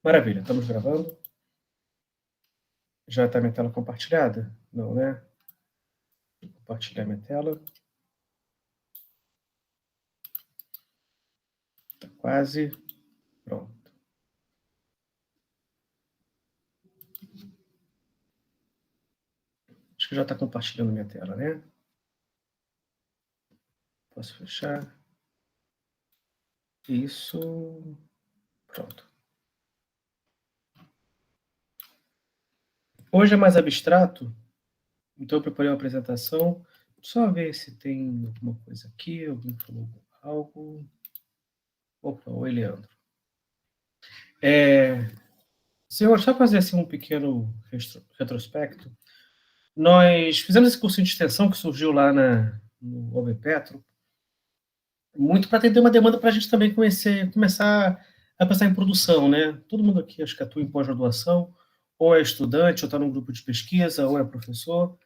Maravilha, estamos gravando. Já está minha tela compartilhada? Não, né? Vou compartilhar minha tela. Está quase. Pronto. Acho que já está compartilhando minha tela, né? Posso fechar. Isso. Pronto. Hoje é mais abstrato, então eu preparei uma apresentação. Só ver se tem alguma coisa aqui. Alguém falou algo. Opa, oi, Leandro. Senhor, só fazer assim um pequeno retrospecto. Nós fizemos esse curso de extensão que surgiu lá no OB Petro, muito para atender uma demanda para a gente também começar a pensar em produção, né? Todo mundo aqui acho que atua em pós-graduação, ou é estudante, ou está num grupo de pesquisa, ou é professor,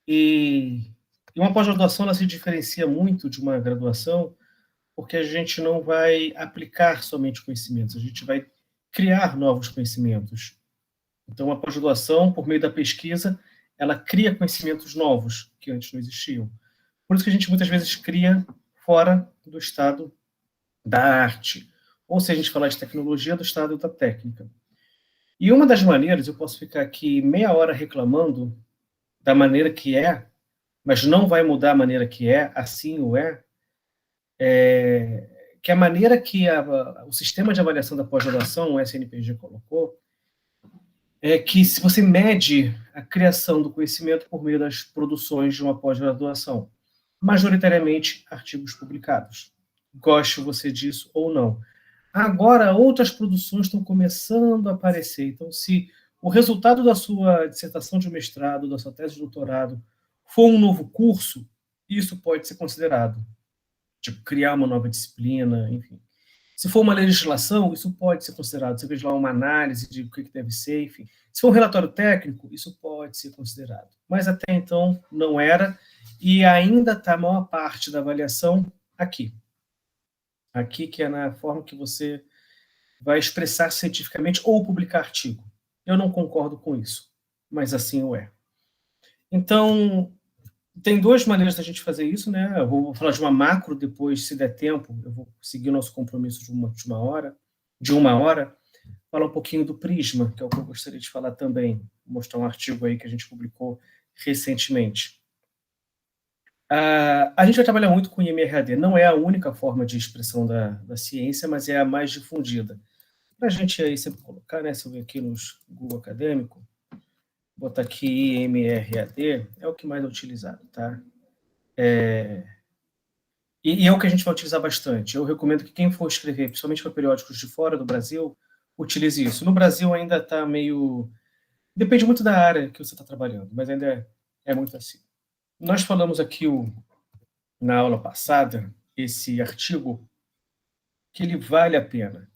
e uma pós-graduação ela se diferencia muito de uma graduação, porque a gente não vai aplicar somente conhecimentos, a gente vai criar novos conhecimentos. Então, a pós-graduação, por meio da pesquisa, ela cria conhecimentos novos que antes não existiam. Por isso que a gente muitas vezes cria fora do estado da arte, ou se a gente falar de tecnologia, do estado da técnica. E uma das maneiras, eu posso ficar aqui meia hora reclamando da maneira que é, mas não vai mudar a maneira que é, assim o que a maneira que o sistema de avaliação da pós-graduação, o SNPG, colocou, é que se você mede a criação do conhecimento por meio das produções de uma pós-graduação, majoritariamente artigos publicados. Goste você disso ou não. Agora, outras produções estão começando a aparecer. Então, se o resultado da sua dissertação de mestrado, da sua tese de doutorado, for um novo curso, isso pode ser considerado. Tipo, criar uma nova disciplina, enfim. Se for uma legislação, isso pode ser considerado. Você veja lá uma análise de o que deve ser, enfim. Se for um relatório técnico, isso pode ser considerado. Mas até então não era, e ainda está a maior parte da avaliação aqui. Aqui, que é na forma que você vai expressar cientificamente ou publicar artigo. Eu não concordo com isso, mas assim o é. Então, tem duas maneiras da gente fazer isso, né? Eu vou falar de uma macro, depois, se der tempo, eu vou seguir o nosso compromisso de uma hora, falar um pouquinho do Prisma, que é o que eu gostaria de falar também, mostrar um artigo aí que a gente publicou recentemente. A gente vai trabalhar muito com IMRAD, não é a única forma de expressão da ciência, mas é a mais difundida. Para a gente aí sempre colocar, né, se eu ver aqui nos Google Acadêmico, botar aqui IMRAD, é o que mais é utilizado, tá? E é o que a gente vai utilizar bastante. Eu recomendo que quem for escrever, principalmente para periódicos de fora do Brasil, utilize isso. No Brasil ainda está meio... Depende muito da área que você está trabalhando, mas ainda é muito assim. Nós falamos aqui na aula passada, esse artigo, que ele vale a pena.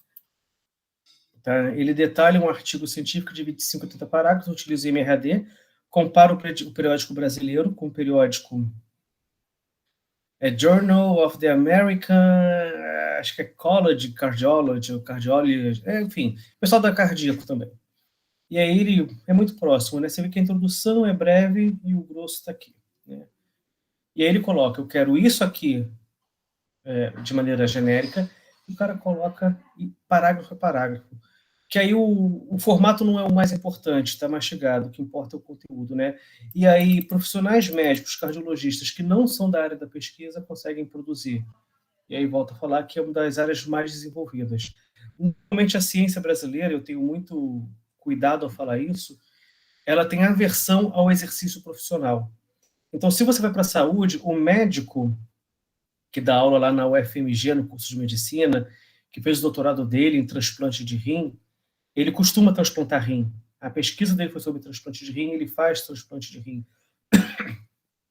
Tá? Ele detalha um artigo científico de 25 a 30 parágrafos, utiliza o MRAD, compara o periódico brasileiro com o periódico Journal of the American, acho que é College Cardiology, ou Cardiology, enfim, pessoal da cardíaco também. E aí ele é muito próximo, né? Você vê que a introdução é breve e o grosso está aqui. Né? E aí ele coloca, eu quero isso aqui de maneira genérica, e o cara coloca parágrafo a parágrafo. Que aí o formato não é o mais importante, está mastigado, o que importa é o conteúdo, né? E aí profissionais médicos, cardiologistas que não são da área da pesquisa conseguem produzir. E aí volto a falar que é uma das áreas mais desenvolvidas. Normalmente a ciência brasileira, eu tenho muito cuidado ao falar isso, ela tem aversão ao exercício profissional. Então, se você vai para a saúde, o médico que dá aula lá na UFMG, no curso de medicina, que fez o doutorado dele em transplante de rim, ele costuma transplantar rim. A pesquisa dele foi sobre transplante de rim, ele faz transplante de rim.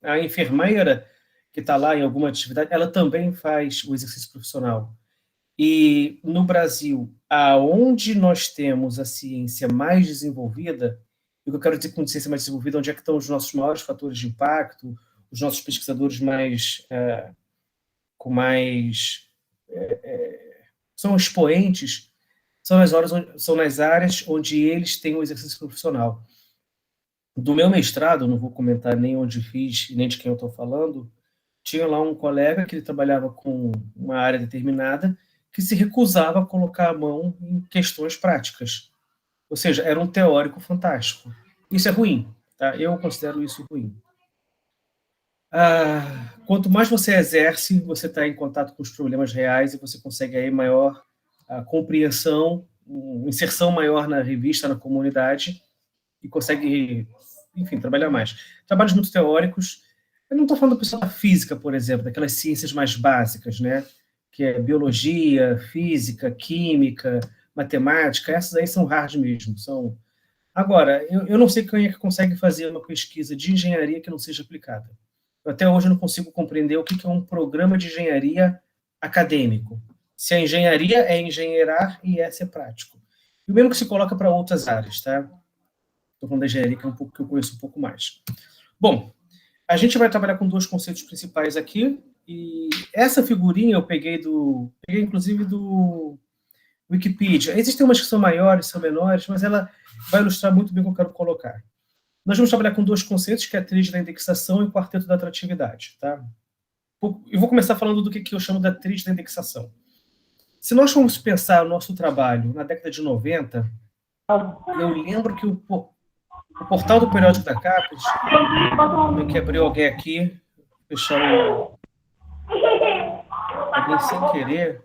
A enfermeira que está lá em alguma atividade, ela também faz o exercício profissional. E no Brasil, aonde nós temos a ciência mais desenvolvida, e o que eu quero dizer com ciência mais desenvolvida, onde é que estão os nossos maiores fatores de impacto, os nossos pesquisadores com mais são expoentes, são nas áreas onde eles têm o exercício profissional. Do meu mestrado, não vou comentar nem onde fiz, nem de quem eu estou falando, tinha lá um colega que ele trabalhava com uma área determinada que se recusava a colocar a mão em questões práticas. Ou seja, era um teórico fantástico. Isso é ruim, tá? Eu considero isso ruim. Quanto mais você exerce, você está em contato com os problemas reais e você consegue aí maior compreensão, inserção maior na revista, na comunidade, e consegue, enfim, trabalhar mais. Trabalhos muito teóricos. Eu não estou falando do pessoal da física, por exemplo, daquelas ciências mais básicas, né? Que é biologia, física, química, matemática. Essas aí são hard mesmo. Agora, eu não sei quem é que consegue fazer uma pesquisa de engenharia que não seja aplicada. Até hoje eu não consigo compreender o que é um programa de engenharia acadêmico. Se a engenharia é engenheirar e é ser prático. E o mesmo que se coloca para outras áreas, tá? Estou falando da engenharia, que é um pouco que eu conheço um pouco mais. Bom, a gente vai trabalhar com 2 conceitos principais aqui, e essa figurinha eu peguei inclusive do Wikipedia. Existem umas que são maiores, são menores, mas ela vai ilustrar muito bem o que eu quero colocar. Nós vamos trabalhar com 2 conceitos, que é a tríade da indexação e o quarteto da atratividade. Tá? Eu vou começar falando do que eu chamo da tríade da indexação. Se nós formos pensar o nosso trabalho na década de 90, eu lembro que o portal do periódico da Caput, como é que abriu alguém aqui, fechar alguém sem querer.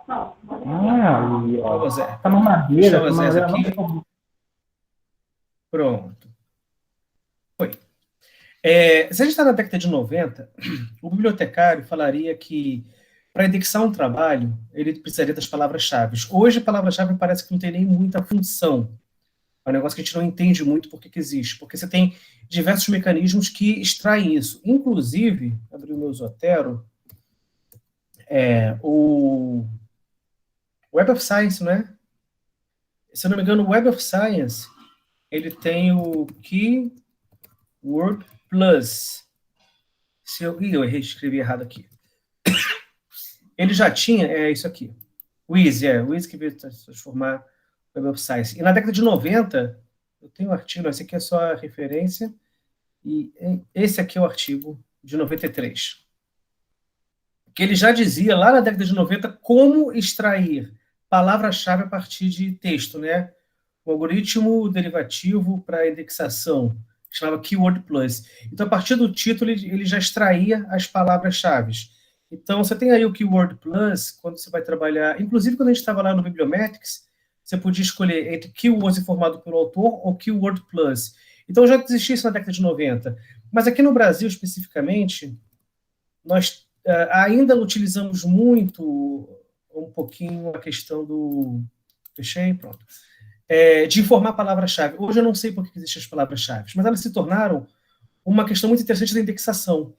Ali, ó. Zé. Tá uma madeira, Fechar o Zé aqui. Pronto. Foi. Se a gente está na década de 90, o bibliotecário falaria que para indexar um trabalho, ele precisaria das palavras-chave. Hoje, a palavra-chave parece que não tem nem muita função. É um negócio que a gente não entende muito por que existe, porque você tem diversos mecanismos que extraem isso. Inclusive, abri o meu Zotero, o Web of Science, né? Se eu não me engano, o Web of Science, ele tem o Keyword Plus. Eu escrevi errado aqui. Ele já tinha, isso aqui. Wiz que veio transformar o Web of Science. E na década de 90, eu tenho um artigo, esse aqui é só a referência, e esse aqui é o artigo de 93. Que ele já dizia, lá na década de 90, como extrair palavra-chave a partir de texto, né? O algoritmo derivativo para indexação, que chamava Keyword Plus. Então, a partir do título, ele já extraía as palavras-chave. Então, você tem aí o Keyword Plus, quando você vai trabalhar, inclusive quando a gente estava lá no Bibliometrics, você podia escolher entre Keywords informado pelo autor ou Keyword Plus. Então, já existia isso na década de 90. Mas aqui no Brasil, especificamente, nós ainda utilizamos muito um pouquinho a questão do... Fechei, pronto. De informar a palavra-chave. Hoje eu não sei por que existem as palavras-chave, mas elas se tornaram uma questão muito interessante da indexação.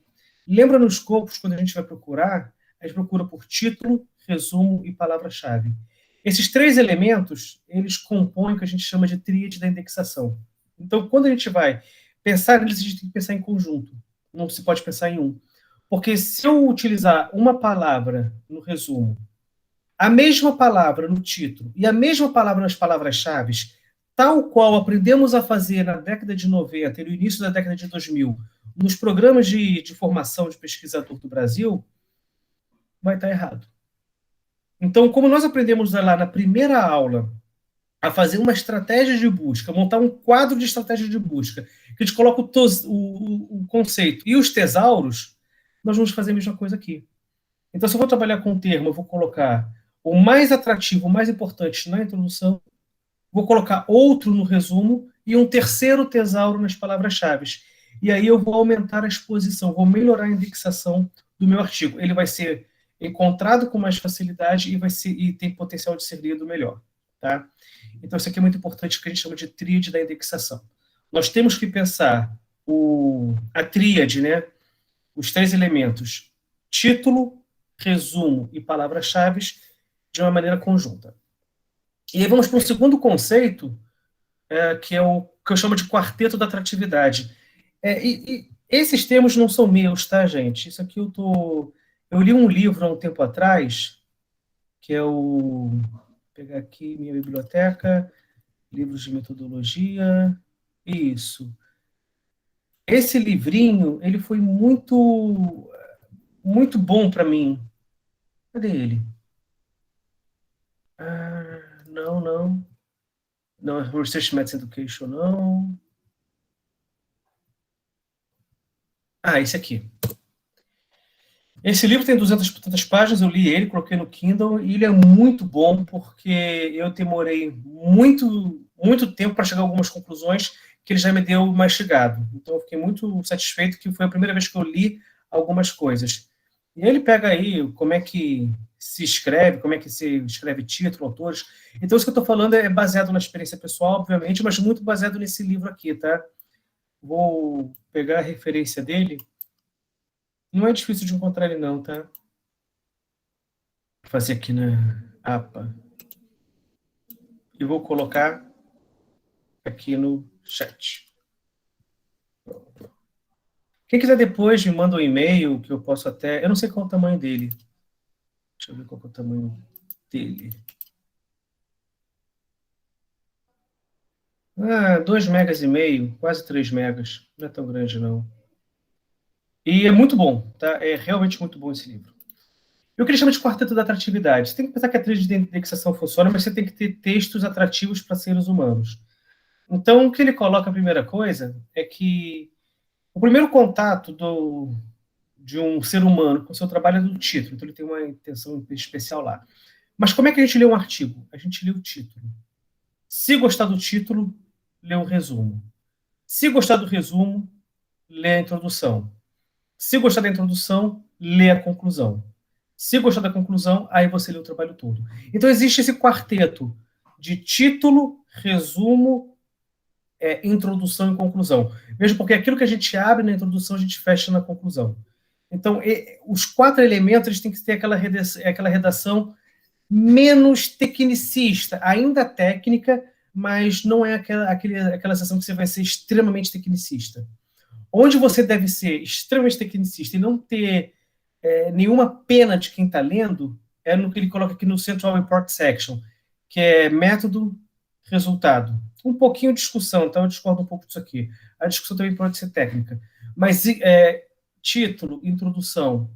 Lembra nos escopos, quando a gente vai procurar, a gente procura por título, resumo e palavra-chave. Esses 3 elementos, eles compõem o que a gente chama de tríade da indexação. Então, quando a gente vai pensar neles, a gente tem que pensar em conjunto. Não se pode pensar em um. Porque se eu utilizar uma palavra no resumo, a mesma palavra no título e a mesma palavra nas palavras-chave, tal qual aprendemos a fazer na década de 90 e no início da década de 2000, nos programas de formação de pesquisador do Brasil, vai estar errado. Então, como nós aprendemos lá na primeira aula a fazer uma estratégia de busca, montar um quadro de estratégia de busca, que a gente coloca o conceito e os tesauros, nós vamos fazer a mesma coisa aqui. Então, se eu vou trabalhar com um termo, eu vou colocar o mais atrativo, o mais importante na introdução, vou colocar outro no resumo e um terceiro tesauro nas palavras-chave. E aí eu vou aumentar a exposição, vou melhorar a indexação do meu artigo. Ele vai ser encontrado com mais facilidade e tem potencial de ser lido melhor. Tá? Então, isso aqui é muito importante, que a gente chama de tríade da indexação. Nós temos que pensar a tríade, né? Os 3 elementos, título, resumo e palavras-chave, de uma maneira conjunta. E aí vamos para o segundo conceito, que é o que eu chamo de quarteto da atratividade. E esses termos não são meus, tá, gente? Isso aqui eu li um livro há um tempo atrás, que é o pegar aqui minha biblioteca, livros de metodologia, isso. Esse livrinho, ele foi muito bom para mim. Cadê ele? Não, não. Não, Research Methods Education, não. Esse aqui. Esse livro tem 200 e tantas páginas, eu li ele, coloquei no Kindle, e ele é muito bom, porque eu demorei muito tempo para chegar a algumas conclusões que ele já me deu mastigado. Então, eu fiquei muito satisfeito que foi a primeira vez que eu li algumas coisas. E ele pega aí como é que se escreve, como é que se escreve título, autores. Então, isso que eu estou falando é baseado na experiência pessoal, obviamente, mas muito baseado nesse livro aqui, tá? Vou pegar a referência dele. Não é difícil de encontrar ele não, tá? Vou fazer aqui na APA. E vou colocar aqui no chat. Quem quiser depois me manda um e-mail que eu posso até... Eu não sei qual é o tamanho dele. Deixa eu ver qual é o tamanho dele. 2 megas e meio, quase 3 megas. Não é tão grande, não. E é muito bom, tá? É realmente muito bom esse livro. Eu queria chamar de quarteto da atratividade. Você tem que pensar que a trilha de indexação funciona, mas você tem que ter textos atrativos para seres humanos. Então, o que ele coloca, a primeira coisa, é que o primeiro contato de um ser humano com o seu trabalho é do título, então ele tem uma intenção especial lá. Mas como é que a gente lê um artigo? A gente lê o título. Se gostar do título, lê um resumo. Se gostar do resumo, lê a introdução. Se gostar da introdução, lê a conclusão. Se gostar da conclusão, aí você lê o trabalho todo. Então existe esse quarteto de título, resumo, introdução e conclusão. Veja, porque aquilo que a gente abre na introdução, a gente fecha na conclusão. Então, os 4 elementos eles têm que ter aquela redação menos tecnicista, ainda técnica, mas não é aquela sessão que você vai ser extremamente tecnicista. Onde você deve ser extremamente tecnicista e não ter nenhuma pena de quem está lendo, é no que ele coloca aqui no Central Report Section, que é método, resultado. Um pouquinho de discussão, então eu discordo um pouco disso aqui. A discussão também pode ser técnica. Mas título, introdução,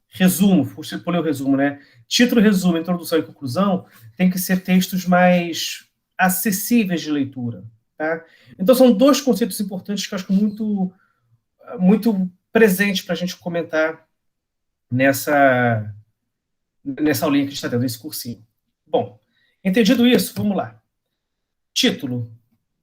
resumo, você pulei o resumo, né? Título, resumo, introdução e conclusão tem que ser textos mais acessíveis de leitura, tá? Então são 2 conceitos importantes que eu acho muito presentes para a gente comentar nessa aulinha que a gente está tendo, nesse cursinho. Bom, entendido isso, vamos lá. Título.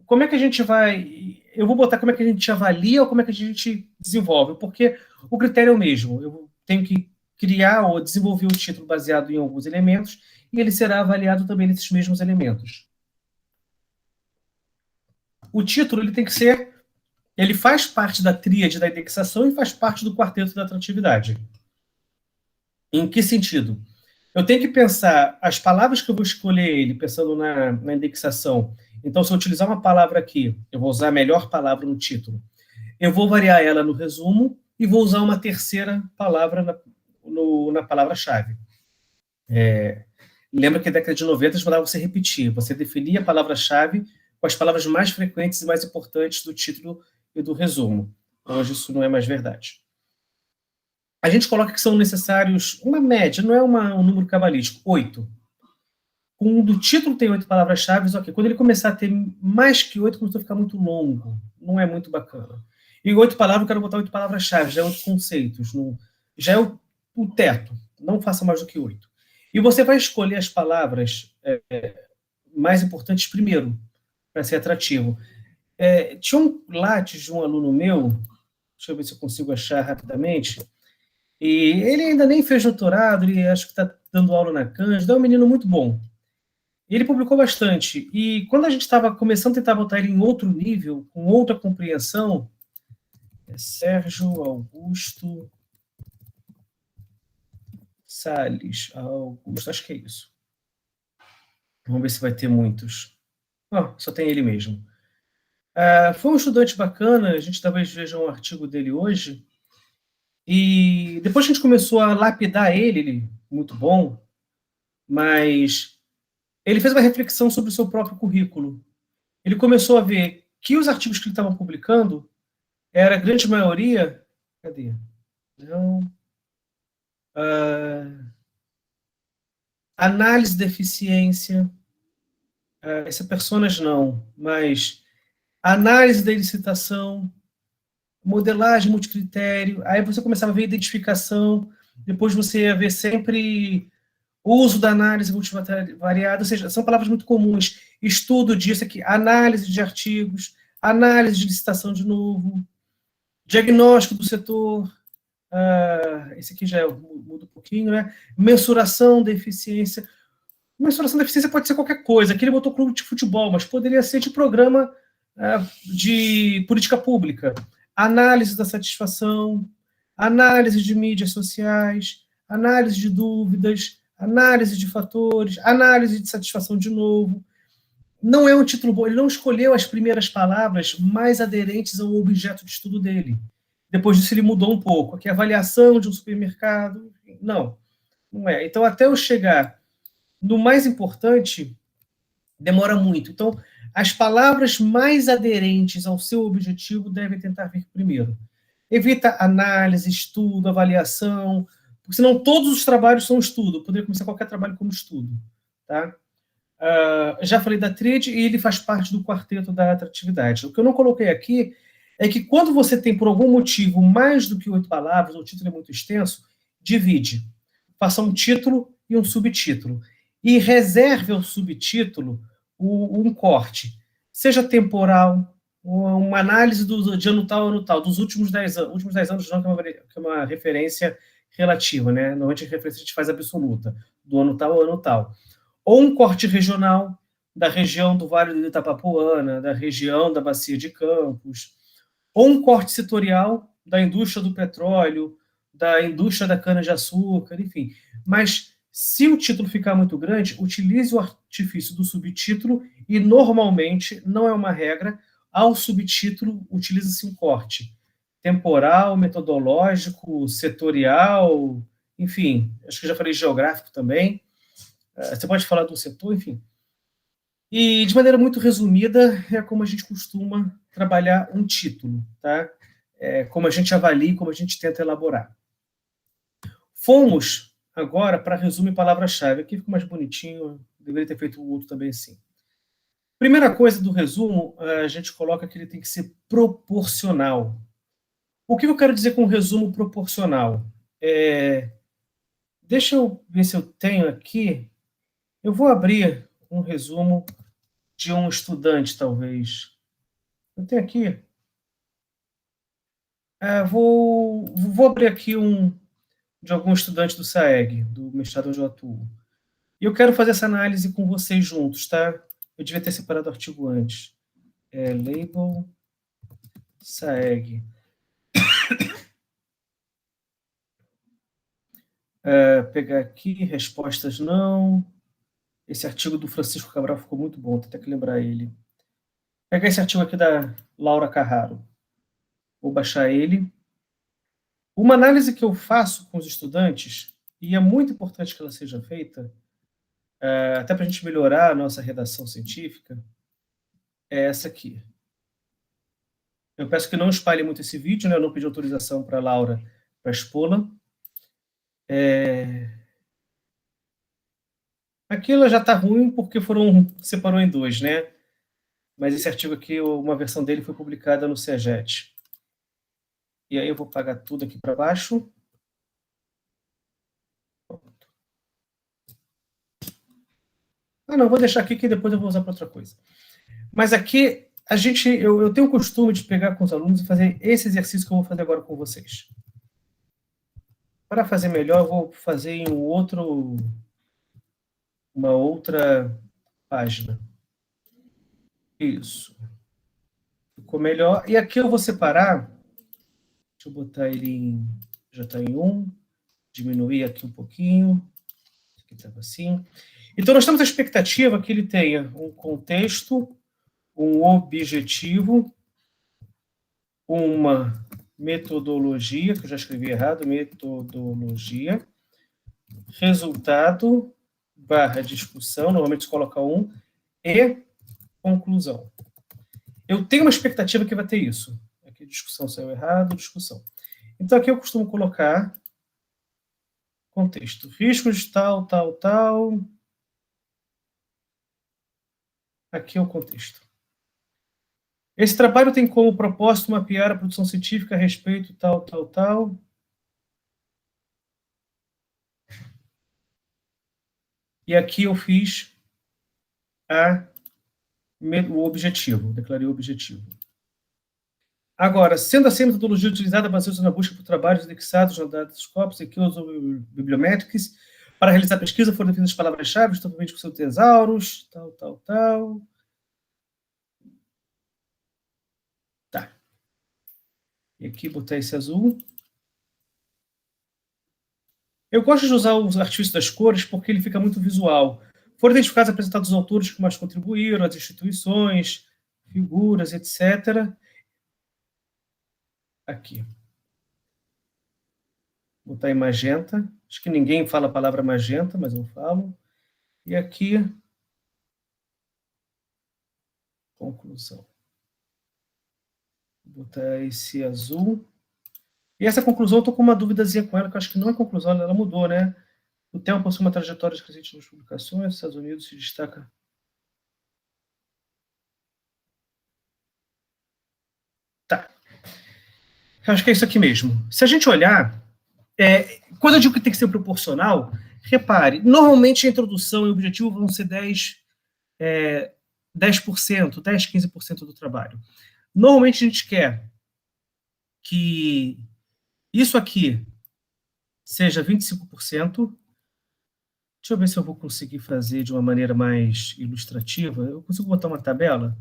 Como é que a gente vai... Eu vou botar como é que a gente avalia ou como é que a gente desenvolve, porque o critério é o mesmo. Eu tenho que criar ou desenvolver o título baseado em alguns elementos e ele será avaliado também nesses mesmos elementos. O título ele tem que ser... Ele faz parte da tríade da indexação e faz parte do quarteto da atratividade. Em que sentido? Eu tenho que pensar as palavras que eu vou escolher ele, pensando na indexação. Então, se eu utilizar uma palavra aqui, eu vou usar a melhor palavra no título. Eu vou variar ela no resumo e vou usar uma terceira palavra na palavra-chave. Lembra que na década de 90 eles mandavam você repetir. Você definia a palavra-chave com as palavras mais frequentes e mais importantes do título e do resumo. Hoje isso não é mais verdade. A gente coloca que são necessários uma média, não é um número cabalístico, 8. Quando o título tem 8 palavras-chave, ok. Quando ele começar a ter mais que 8, começou a ficar muito longo. Não é muito bacana. E 8 palavras, eu quero botar 8 palavras-chave, já é 8 conceitos. Já é o teto. Não faça mais do que 8. E você vai escolher as palavras mais importantes primeiro, para ser atrativo. Tinha um látis de um aluno meu, deixa eu ver se eu consigo achar rapidamente, e ele ainda nem fez doutorado, ele acho que está dando aula na Cândida, é um menino muito bom. Ele publicou bastante. E quando a gente estava começando a tentar botar ele em outro nível, com outra compreensão, Sérgio Augusto Salles Augusto, acho que é isso. Vamos ver se vai ter muitos. Só tem ele mesmo. Foi um estudante bacana, a gente talvez veja um artigo dele hoje. E depois que a gente começou a lapidar ele muito bom, mas ele fez uma reflexão sobre o seu próprio currículo. Ele começou a ver que os artigos que ele estava publicando, era a grande maioria... Cadê? Não. Análise de eficiência. Essa personas não, mas análise da licitação, modelagem multicritério, aí você começava a ver identificação, depois você ia ver sempre o uso da análise multivariada, ou seja, são palavras muito comuns, estudo disso aqui, análise de artigos, análise de licitação de novo, diagnóstico do setor, esse aqui já muda um pouquinho, né? Mensuração da eficiência. Mensuração da eficiência pode ser qualquer coisa. Aqui ele botou clube de futebol, mas poderia ser de programa de política pública. Análise da satisfação, análise de mídias sociais, análise de dúvidas, análise de fatores, análise de satisfação de novo. Não é um título bom, ele não escolheu as primeiras palavras mais aderentes ao objeto de estudo dele. Depois disso ele mudou um pouco. Aqui, avaliação de um supermercado. Não, não é. Então, até eu chegar no mais importante, demora muito. Então, as palavras mais aderentes ao seu objetivo devem tentar vir primeiro. Evita análise, estudo, avaliação, porque senão todos os trabalhos são estudo. Eu poderia começar qualquer trabalho como estudo. Tá? Já falei da tríade e ele faz parte do quarteto da atratividade. O que eu não coloquei aqui é que quando você tem, por algum motivo, mais do que 8 palavras, o título é muito extenso, divide. Faça um título e um subtítulo. E reserve ao subtítulo um corte, seja temporal, uma análise de ano tal, dos últimos 10 anos. Últimos 10 anos não, que é uma referência relativa, né? Normalmente a referência a gente faz absoluta, do ano tal ao ano tal. Ou um corte regional, da região do Vale do Itapapuana, da região da Bacia de Campos, ou um corte setorial da indústria do petróleo, da indústria da cana-de-açúcar, enfim. Mas, se o título ficar muito grande, utilize o artifício do subtítulo e, normalmente, não é uma regra, ao subtítulo utiliza-se um corte temporal, metodológico, setorial, enfim, acho que eu já falei geográfico também. Você pode falar do setor, enfim. E, de maneira muito resumida, é como a gente costuma trabalhar um título, tá? Como a gente avalia, como a gente tenta elaborar. Fomos agora para resumo e palavra-chave. Aqui ficou mais bonitinho, deveria ter feito o outro também assim. Primeira coisa do resumo, a gente coloca que ele tem que ser proporcional. O que eu quero dizer com resumo proporcional? Deixa eu ver se eu tenho aqui. Eu vou abrir um resumo de um estudante, talvez. Eu tenho aqui. Vou abrir aqui de algum estudante do SAEG, do mestrado onde eu atuo. E eu quero fazer essa análise com vocês juntos, tá? Eu devia ter separado o artigo antes. Label SAEG. Pegar aqui, respostas não. Esse artigo do Francisco Cabral ficou muito bom, tem até que lembrar ele. Pegar esse artigo aqui da Laura Carraro. Vou baixar ele. Uma análise que eu faço com os estudantes, e é muito importante que ela seja feita, até para a gente melhorar a nossa redação científica, é essa aqui. Eu peço que não espalhe muito esse vídeo, né? Eu não pedi autorização para a Laura para expô-la. Aquilo já está ruim porque separou em 2, né? Mas esse artigo aqui, uma versão dele foi publicada no CEGET. E aí eu vou apagar tudo aqui para baixo. Pronto. Não, vou deixar aqui que depois eu vou usar para outra coisa. Mas aqui, eu tenho o costume de pegar com os alunos e fazer esse exercício que eu vou fazer agora com vocês. Para fazer melhor, eu vou fazer em uma outra página. Isso. Ficou melhor. E aqui eu vou separar. Deixa eu botar ele já está em 1. Diminuir aqui um pouquinho. Aqui estava assim. Então, nós temos a expectativa que ele tenha um contexto, um objetivo, uma metodologia, que eu já escrevi errado, metodologia, resultado, barra discussão, normalmente se coloca 1, e conclusão. Eu tenho uma expectativa que vai ter isso. Aqui discussão saiu errado, discussão. Então aqui eu costumo colocar contexto. Riscos tal, tal, tal. Aqui é o contexto. Esse trabalho tem como propósito mapear a produção científica a respeito tal, tal, tal. E aqui eu fiz o objetivo, declarei o objetivo. Agora, sendo assim a metodologia utilizada baseada na busca por trabalhos indexados na Datascopes e Skills Bibliometrics, para realizar pesquisa foram definidas palavras-chave, totalmente com seus tesauros, tal, tal, tal. Tá. E aqui botar esse azul. Eu gosto de usar os artifícios das cores porque ele fica muito visual. Foram identificados e apresentados os autores que mais contribuíram, as instituições, figuras, etc. Aqui. Vou botar em magenta. Acho que ninguém fala a palavra magenta, mas eu falo. E aqui, conclusão. Vou botar esse azul. E essa conclusão, eu estou com uma duvidazinha com ela, que eu acho que não é conclusão, ela mudou, né? O tema possui uma trajetória crescente nas publicações, os Estados Unidos se destaca. Tá. Eu acho que é isso aqui mesmo. Se a gente olhar, quando eu digo que tem que ser proporcional, repare, normalmente a introdução e o objetivo vão ser 10%, 10, 15% do trabalho. Normalmente a gente quer que isso aqui seja 25%. Deixa eu ver se eu vou conseguir fazer de uma maneira mais ilustrativa. Eu consigo botar uma tabela?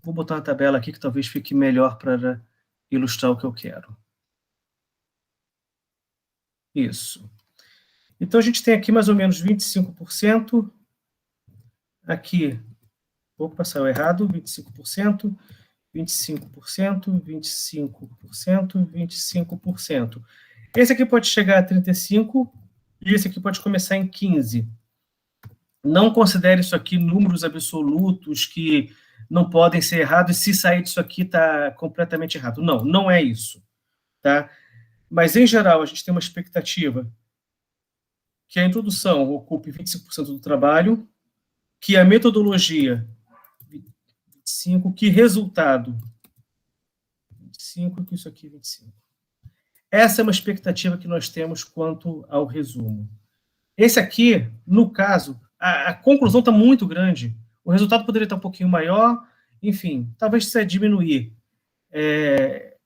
Vou botar uma tabela aqui que talvez fique melhor para ilustrar o que eu quero. Isso. Então, a gente tem aqui mais ou menos 25%. Aqui, opa, saiu errado, 25%, 25%, 25%, 25%. Esse aqui pode chegar a 35%, e esse aqui pode começar em 15%. Não considere isso aqui números absolutos que não podem ser errados, e se sair disso aqui está completamente errado. Não, não é isso. Tá? Mas, em geral, a gente tem uma expectativa que a introdução ocupe 25% do trabalho, que a metodologia, 25%, que resultado, 25%, que isso aqui, 25%. Essa é uma expectativa que nós temos quanto ao resumo. Esse aqui, no caso, a conclusão está muito grande. O resultado poderia estar um pouquinho maior, enfim, talvez se diminuir.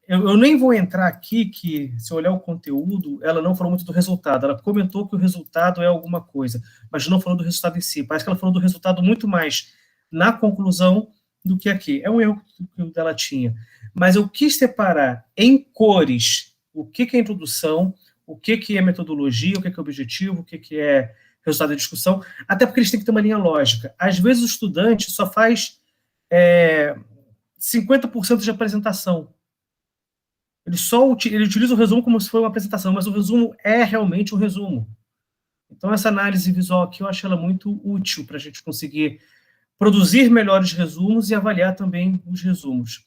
Eu nem vou entrar aqui, que se olhar o conteúdo, ela não falou muito do resultado. Ela comentou que o resultado é alguma coisa, mas não falou do resultado em si. Parece que ela falou do resultado muito mais na conclusão do que aqui. É um erro que ela tinha. Mas eu quis separar em cores o que é introdução, o que é metodologia, o que é objetivo, o que é resultado da discussão, até porque eles têm que ter uma linha lógica. Às vezes o estudante só faz 50% de apresentação. Ele utiliza o resumo como se fosse uma apresentação, mas o resumo é realmente um resumo. Então, essa análise visual aqui, eu acho ela muito útil para a gente conseguir produzir melhores resumos e avaliar também os resumos.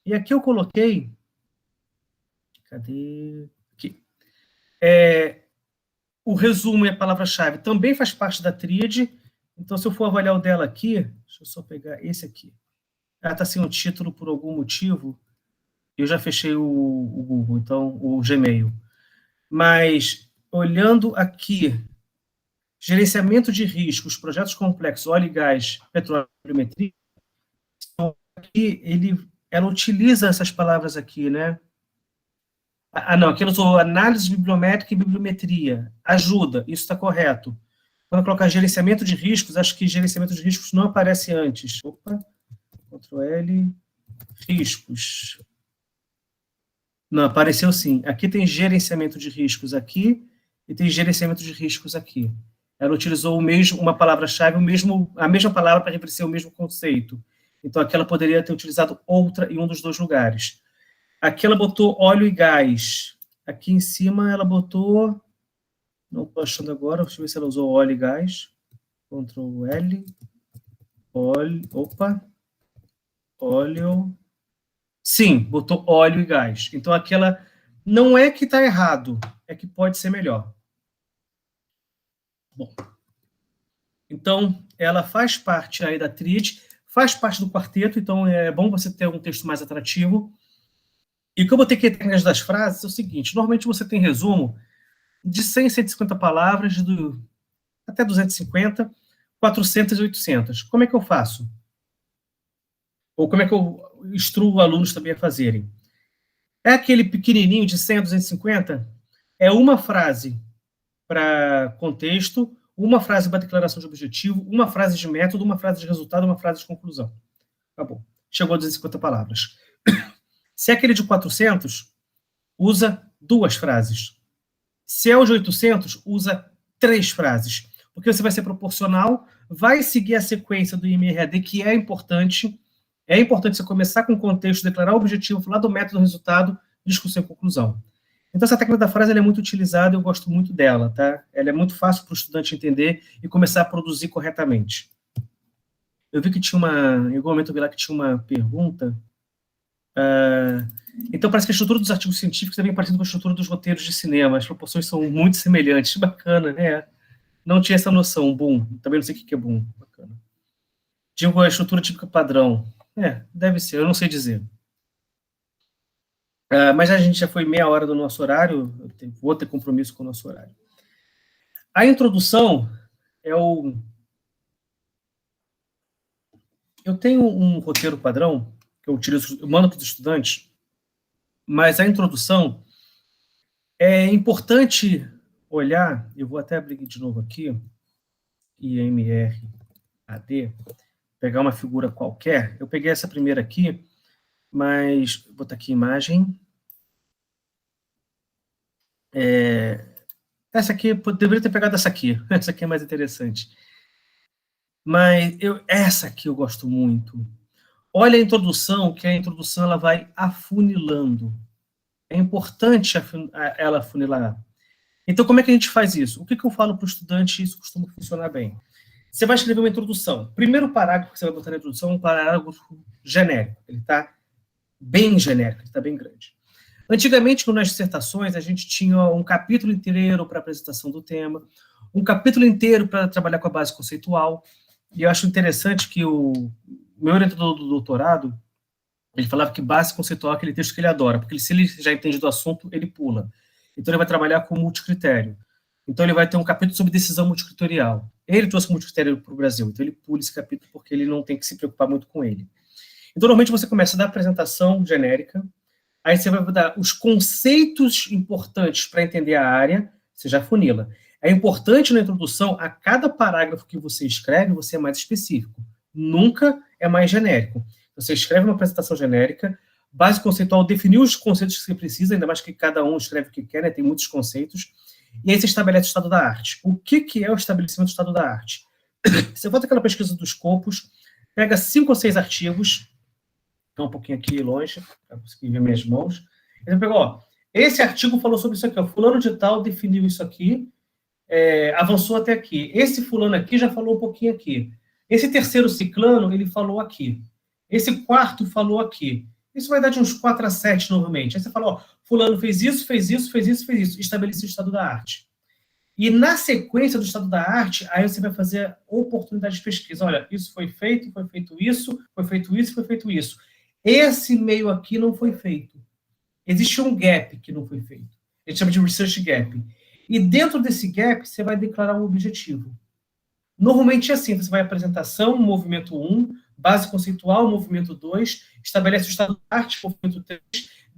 E aqui eu coloquei... Cadê? Aqui. O resumo e a palavra-chave também faz parte da tríade. Então, se eu for avaliar o dela aqui, deixa eu só pegar esse aqui. Ela está sem um título por algum motivo. Eu já fechei o Google, então, o Gmail. Mas, olhando aqui, gerenciamento de riscos, projetos complexos, óleo e gás, petróleo e biometria, aqui ela utiliza essas palavras aqui, né? Não, aqui eu usou análise bibliométrica e bibliometria. Ajuda, isso está correto. Quando eu colocar gerenciamento de riscos, acho que gerenciamento de riscos não aparece antes. Opa, Ctrl L, riscos. Não, apareceu sim. Aqui tem gerenciamento de riscos aqui e tem gerenciamento de riscos aqui. Ela utilizou uma palavra-chave, a mesma palavra para referir o mesmo conceito. Então, aqui ela poderia ter utilizado outra em um dos dois lugares. Aqui ela botou óleo e gás. Aqui em cima ela botou Não estou achando agora. Deixa eu ver se ela usou óleo e gás. Ctrl L. Óleo. Opa. Óleo. Sim, botou óleo e gás. Então, aquela não é que está errado, é que pode ser melhor. Bom, então, ela faz parte aí da tríade, faz parte do quarteto, então é bom você ter um texto mais atrativo. E como eu tenho que técnicas das frases, é o seguinte, normalmente você tem resumo de 100, 150 palavras, até 250, 400 e 800. Como é que eu faço? Ou como é que eu instruo alunos também a fazerem? É aquele pequenininho de 100 a 250? É uma frase para contexto, uma frase para declaração de objetivo, uma frase de método, uma frase de resultado, uma frase de conclusão. Acabou. Chegou a 250 palavras. Se é aquele de 400, usa duas frases. Se é o de 800, usa três frases. Porque você vai ser proporcional, vai seguir a sequência do IMRAD, que é importante. É importante você começar com o contexto, declarar o objetivo, falar do método, resultado, discussão e conclusão. Então, essa técnica da frase é muito utilizada e eu gosto muito dela, tá? Ela é muito fácil para o estudante entender e começar a produzir corretamente. Eu vi que tinha em algum momento eu vi lá que tinha uma pergunta. Então, parece que a estrutura dos artigos científicos é bem parecida com a estrutura dos roteiros de cinema. As proporções são muito semelhantes. Bacana, né? Não tinha essa noção. Boom. Também não sei o que é boom. Bacana. Digo a estrutura típica padrão. Deve ser, eu não sei dizer. Mas a gente já foi meia hora do nosso horário, vou ter compromisso com o nosso horário. A introdução é o... Eu tenho um roteiro padrão, que eu utilizo, eu mando para os estudantes, mas a introdução é importante olhar, eu vou até abrir de novo aqui, IMRAD, pegar uma figura qualquer, eu peguei essa primeira aqui, mas vou botar aqui imagem. Essa aqui, eu deveria ter pegado essa aqui é mais interessante. Mas essa aqui eu gosto muito. Olha a introdução, que a introdução ela vai afunilando. É importante ela afunilar. Então, como é que a gente faz isso? O que eu falo para o estudante, isso costuma funcionar bem. Você vai escrever uma introdução. Primeiro parágrafo que você vai botar na introdução é um parágrafo genérico. Ele está bem genérico, ele está bem grande. Antigamente, nas dissertações, a gente tinha um capítulo inteiro para a apresentação do tema, um capítulo inteiro para trabalhar com a base conceitual, e eu acho interessante que o meu orientador do doutorado, ele falava que base conceitual é aquele texto que ele adora, porque se ele já entende do assunto, ele pula. Então, ele vai trabalhar com multicritério. Então, ele vai ter um capítulo sobre decisão multicriterial. Ele trouxe multicritério para o Brasil, então ele pula esse capítulo porque ele não tem que se preocupar muito com ele. Então, normalmente, você começa da apresentação genérica, aí você vai dar os conceitos importantes para entender a área, você já funila. É importante na introdução, a cada parágrafo que você escreve, você é mais específico. Nunca é mais genérico. Você escreve uma apresentação genérica, base conceitual, definir os conceitos que você precisa, ainda mais que cada um escreve o que quer, né? Tem muitos conceitos. E aí você estabelece o estado da arte. O que é o estabelecimento do estado da arte? Você volta aquela pesquisa dos Scopus, pega 5 ou 6 artigos, estou um pouquinho aqui longe, para conseguir ver minhas mãos. Ele pegou, esse artigo falou sobre isso aqui, fulano de tal definiu isso aqui, avançou até aqui. Esse fulano aqui já falou um pouquinho aqui. Esse terceiro ciclano, ele falou aqui. Esse quarto falou aqui. Isso vai dar de uns 4 a 7, normalmente. Aí você fala, fulano fez isso, fez isso, fez isso, fez isso. Estabelece o estado da arte. E na sequência do estado da arte, aí você vai fazer oportunidade de pesquisa. Olha, isso foi feito isso, foi feito isso, foi feito isso. Esse meio aqui não foi feito. Existe um gap que não foi feito. A gente chama de research gap. E dentro desse gap, você vai declarar um objetivo. Normalmente é assim, você vai apresentação, movimento 1, base conceitual, movimento 2, estabelece o estado da arte, movimento 3,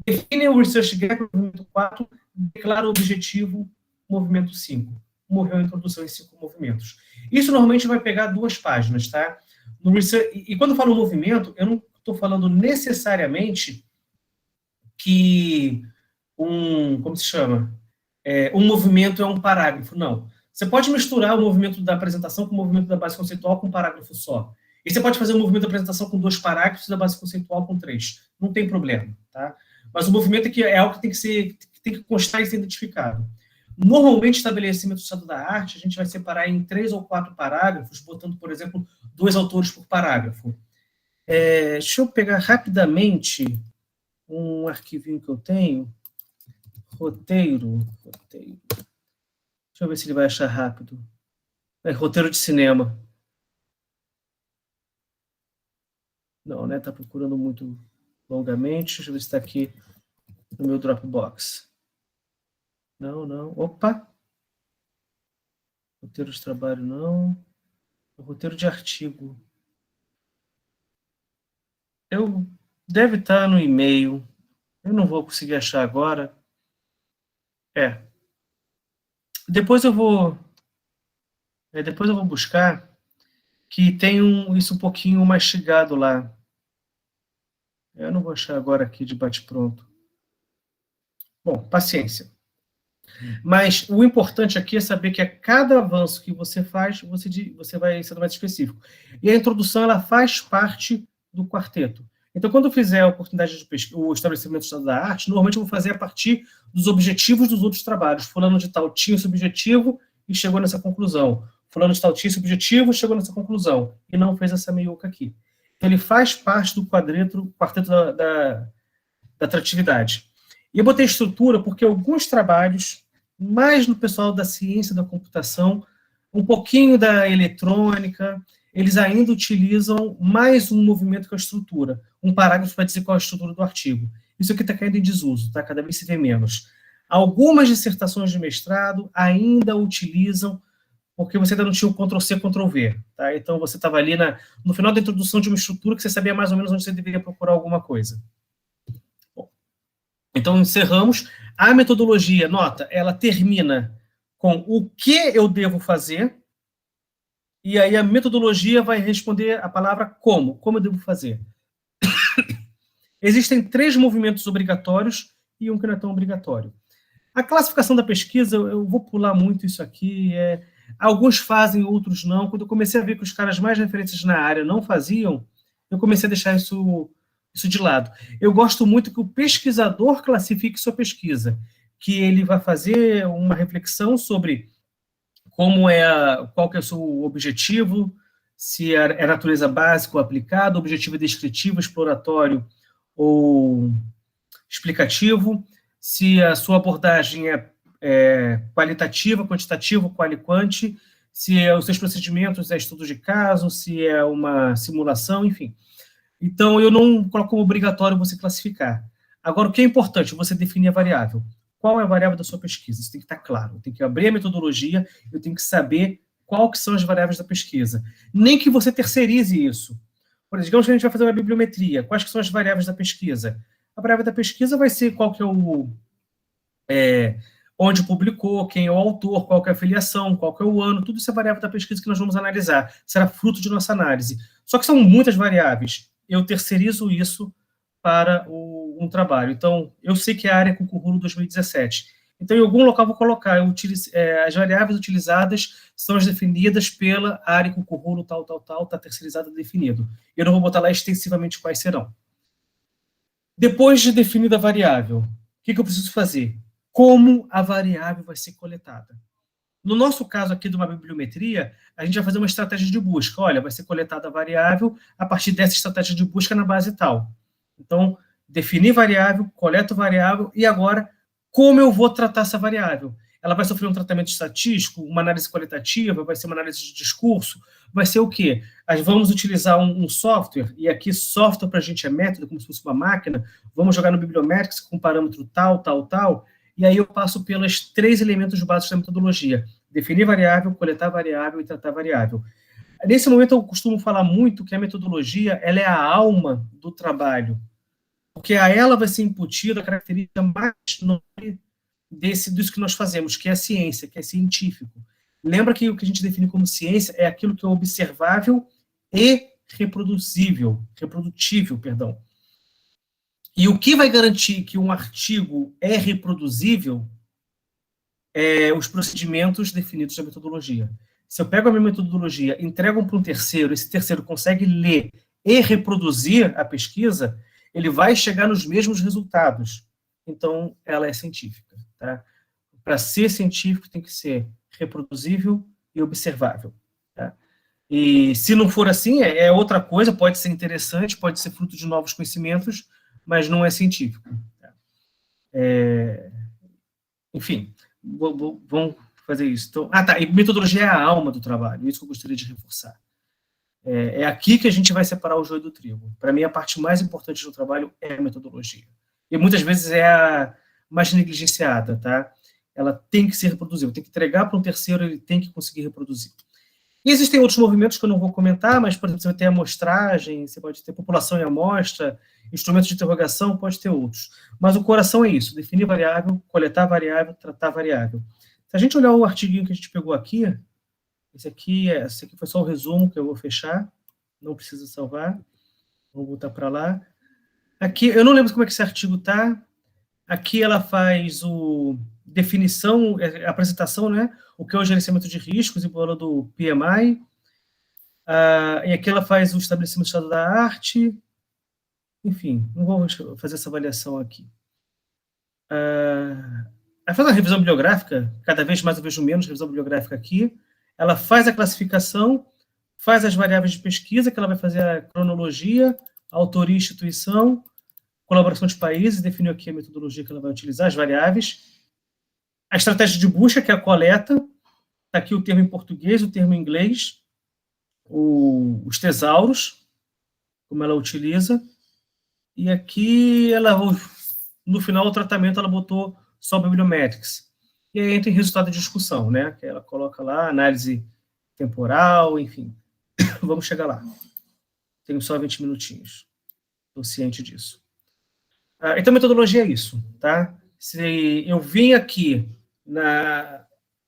define o research gap, movimento 4, declara o objetivo, movimento 5. Morreu a introdução em 5 movimentos. Isso normalmente vai pegar 2 páginas, tá? No research, e quando eu falo movimento, eu não estou falando necessariamente que como se chama? Um movimento é um parágrafo, não. Você pode misturar o movimento da apresentação com o movimento da base conceitual com um parágrafo só. E você pode fazer o movimento da apresentação com 2 parágrafos e da base conceitual com 3. Não tem problema, tá? Mas o movimento é algo que tem que constar e ser identificado. Normalmente, estabelecimento do estado da arte, a gente vai separar em 3 ou 4 parágrafos, botando, por exemplo, 2 autores por parágrafo. Deixa eu pegar rapidamente um arquivinho que eu tenho. Roteiro. Deixa eu ver se ele vai achar rápido. Roteiro de cinema. Não, né? Tá procurando muito longamente. Deixa eu ver se está aqui no meu Dropbox. Não. Opa! Roteiro de trabalho, não. Roteiro de artigo. Deve estar no e-mail. Eu não vou conseguir achar agora. Depois eu vou buscar, que tem isso um pouquinho mastigado lá. Eu não vou achar agora aqui de bate-pronto. Bom, paciência. Mas o importante aqui é saber que a cada avanço que você faz, você vai sendo mais específico. E a introdução, ela faz parte do quarteto. Então, quando eu fizer a oportunidade de pesquisa, o estabelecimento do estado da arte, normalmente eu vou fazer a partir dos objetivos dos outros trabalhos. Fulano de tal tinha esse objetivo e chegou nessa conclusão. Fulano de tal tinha esse objetivo e chegou nessa conclusão. E não fez essa meiuca aqui. Então, ele faz parte do quarteto da atratividade. E eu botei estrutura porque alguns trabalhos, mais no pessoal da ciência da computação, um pouquinho da eletrônica, eles ainda utilizam mais um movimento que a estrutura. Um parágrafo para dizer qual é a estrutura do artigo. Isso aqui está caindo em desuso, tá? Cada vez se vê menos. Algumas dissertações de mestrado ainda utilizam, porque você ainda não tinha o Ctrl+C, Ctrl+V. Tá? Então, você estava ali no final da introdução de uma estrutura que você sabia mais ou menos onde você deveria procurar alguma coisa. Então, encerramos. A metodologia, nota, ela termina com o que eu devo fazer, e aí a metodologia vai responder a palavra como eu devo fazer. Existem 3 movimentos obrigatórios e um que não é tão obrigatório. A classificação da pesquisa, eu vou pular muito isso aqui, alguns fazem, outros não. Quando eu comecei a ver que os caras mais referências na área não faziam, eu comecei a deixar isso de lado. Eu gosto muito que o pesquisador classifique sua pesquisa, que ele vai fazer uma reflexão sobre qual que é o seu objetivo, se é natureza básica ou aplicada, objetivo é descritivo, exploratório ou explicativo, se a sua abordagem é qualitativa, quantitativa, quali-quanti, se os seus procedimentos é estudo de caso, se é uma simulação, enfim. Então, eu não coloco como obrigatório você classificar. Agora, o que é importante? Você definir a variável. Qual é a variável da sua pesquisa? Isso tem que estar claro. Eu tenho que abrir a metodologia, eu tenho que saber qual que são as variáveis da pesquisa. Nem que você terceirize isso. Por exemplo, digamos que a gente vai fazer uma bibliometria. Quais que são as variáveis da pesquisa? A variável da pesquisa vai ser qual que é onde publicou, quem é o autor, qual que é a filiação, qual que é o ano, tudo isso é variável da pesquisa que nós vamos analisar. Será fruto de nossa análise. Só que são muitas variáveis. Eu terceirizo isso para um trabalho. Então, eu sei que a área é com o currículo 2017. Então, em algum local eu vou colocar, as variáveis utilizadas são as definidas pela área com o currículo tal, está terceirizado, definido. Eu não vou botar lá extensivamente quais serão. Depois de definida a variável, o que eu preciso fazer? Como a variável vai ser coletada? No nosso caso aqui de uma bibliometria, a gente vai fazer uma estratégia de busca. Olha, vai ser coletada a variável a partir dessa estratégia de busca na base tal. Então, definir variável, coleto variável, e agora, como eu vou tratar essa variável? Ela vai sofrer um tratamento estatístico, uma análise qualitativa, vai ser uma análise de discurso, vai ser o quê? Vamos utilizar um software, e aqui software para a gente é método, como se fosse uma máquina, vamos jogar no Bibliometrics com parâmetro tal, e aí eu passo pelos 3 elementos básicos da metodologia: definir variável, coletar variável e tratar variável. Nesse momento, eu costumo falar muito que a metodologia ela é a alma do trabalho, porque a ela vai ser incutida a característica mais nobre disso que nós fazemos, que é a ciência, que é científico. Lembra que o que a gente define como ciência é aquilo que é observável e reprodutível. E o que vai garantir que um artigo é reproduzível é os procedimentos definidos na metodologia. Se eu pego a minha metodologia, entrego para um terceiro, esse terceiro consegue ler e reproduzir a pesquisa, ele vai chegar nos mesmos resultados. Então, ela é científica. Tá? para ser científico, tem que ser reproduzível e observável. Tá? E se não for assim, é outra coisa, pode ser interessante, pode ser fruto de novos conhecimentos, mas não é científico. Tá? Enfim, vamos fazer isso. Então, tá, e metodologia é a alma do trabalho, isso que eu gostaria de reforçar. É aqui que a gente vai separar o joio do trigo. Para mim, a parte mais importante do trabalho é a metodologia. E muitas vezes é a mais negligenciada, tá? Ela tem que ser reproduzível, tem que entregar para um terceiro, ele tem que conseguir reproduzir. E existem outros movimentos que eu não vou comentar, mas, por exemplo, você vai ter amostragem, você pode ter população em amostra, instrumentos de interrogação, pode ter outros. Mas o coração é isso, definir variável, coletar variável, tratar variável. Se a gente olhar o artiguinho que a gente pegou aqui, esse aqui foi só o resumo que eu vou fechar, não precisa salvar, vou voltar para lá. Aqui, eu não lembro como é que esse artigo está, aqui ela faz definição, apresentação, né? O que é o gerenciamento de riscos, em valor do PMI. E aqui ela faz o estabelecimento do estado da arte. Enfim, não vou fazer essa avaliação aqui. Ela faz uma revisão bibliográfica, cada vez mais eu vejo menos revisão bibliográfica aqui. Ela faz a classificação, faz as variáveis de pesquisa, que ela vai fazer a cronologia, a autoria e instituição, colaboração de países, definiu aqui a metodologia que ela vai utilizar, as variáveis. A estratégia de busca, que é a coleta, está aqui o termo em português, o termo em inglês, os tesauros, como ela utiliza, e aqui, no final do tratamento, ela botou só bibliometrics. E aí entra em resultado de discussão, né? Que ela coloca lá análise temporal, enfim. Vamos chegar lá. Tenho só 20 minutinhos. Estou ciente disso. Então, metodologia é isso, tá? Se eu vim aqui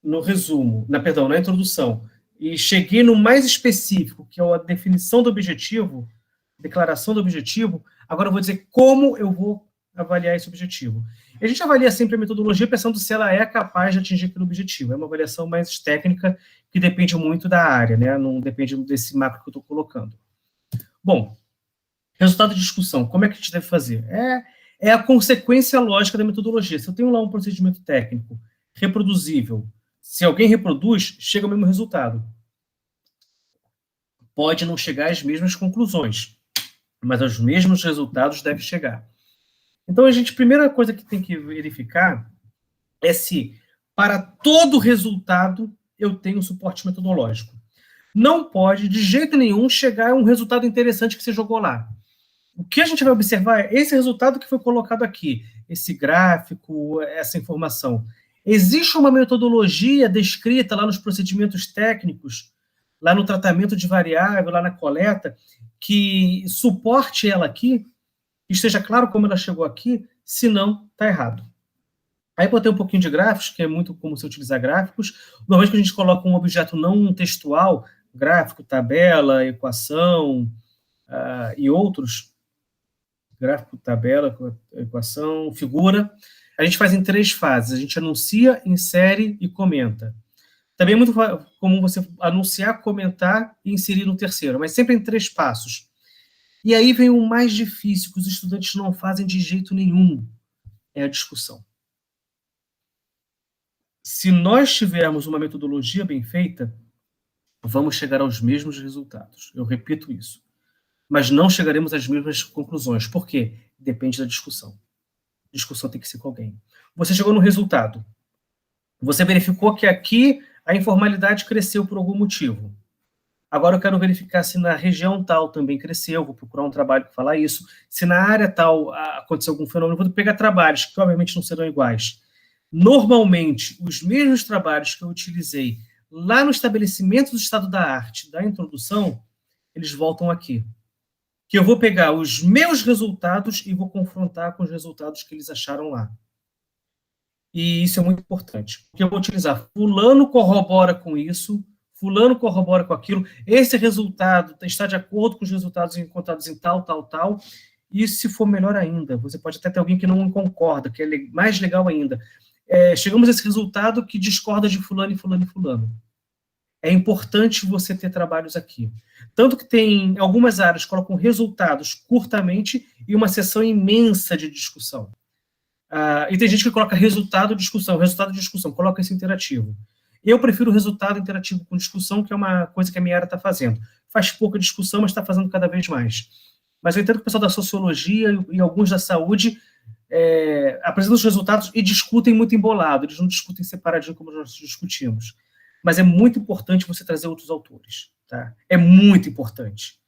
no resumo, na introdução, e cheguei no mais específico, que é a definição do objetivo, declaração do objetivo, agora eu vou dizer como eu vou avaliar esse objetivo. E a gente avalia sempre a metodologia pensando se ela é capaz de atingir aquele objetivo. É uma avaliação mais técnica que depende muito da área, né? Não depende desse macro que eu estou colocando. Bom, resultado de discussão. Como é que a gente deve fazer? É a consequência lógica da metodologia. Se eu tenho lá um procedimento técnico reproduzível, se alguém reproduz, chega ao mesmo resultado. Pode não chegar às mesmas conclusões, mas aos mesmos resultados deve chegar. Então, a primeira coisa que tem que verificar é se, para todo resultado, eu tenho suporte metodológico. Não pode, de jeito nenhum, chegar a um resultado interessante que você jogou lá. O que a gente vai observar é esse resultado que foi colocado aqui, esse gráfico, essa informação. Existe uma metodologia descrita lá nos procedimentos técnicos, lá no tratamento de variável, lá na coleta, que suporte ela aqui, que esteja claro como ela chegou aqui, senão está errado. Aí botei um pouquinho de gráficos, que é muito como se utilizar gráficos. Normalmente que a gente coloca um objeto não textual, gráfico, tabela, equação e outros, gráfico, tabela, equação, figura, a gente faz em 3 fases. A gente anuncia, insere e comenta. Também é muito comum você anunciar, comentar e inserir no terceiro, mas sempre em 3 passos. E aí vem o mais difícil, que os estudantes não fazem de jeito nenhum, é a discussão. Se nós tivermos uma metodologia bem feita, vamos chegar aos mesmos resultados. Eu repito isso. Mas não chegaremos às mesmas conclusões. Por quê? Depende da discussão. A discussão tem que ser com alguém. Você chegou no resultado. Você verificou que aqui a informalidade cresceu por algum motivo. Agora eu quero verificar se na região tal também cresceu, vou procurar um trabalho que fala isso. Se na área tal aconteceu algum fenômeno, vou pegar trabalhos que obviamente não serão iguais. Normalmente, os mesmos trabalhos que eu utilizei lá no estabelecimento do estado da arte, da introdução, eles voltam aqui. Que eu vou pegar os meus resultados e vou confrontar com os resultados que eles acharam lá. E isso é muito importante, porque eu vou utilizar fulano corrobora com isso, fulano corrobora com aquilo, esse resultado está de acordo com os resultados encontrados em tal, e se for melhor ainda, você pode até ter alguém que não concorda, que é mais legal ainda. Chegamos a esse resultado que discorda de fulano e fulano e fulano. É importante você ter trabalhos aqui. Tanto que tem algumas áreas que colocam resultados curtamente e uma sessão imensa de discussão. E tem gente que coloca resultado de discussão, coloca esse interativo. Eu prefiro o resultado interativo com discussão, que é uma coisa que a minha área está fazendo. Faz pouca discussão, mas está fazendo cada vez mais. Mas eu entendo que o pessoal da sociologia e alguns da saúde apresentam os resultados e discutem muito embolado, eles não discutem separadinho como nós discutimos. Mas é muito importante você trazer outros autores. Tá? É muito importante.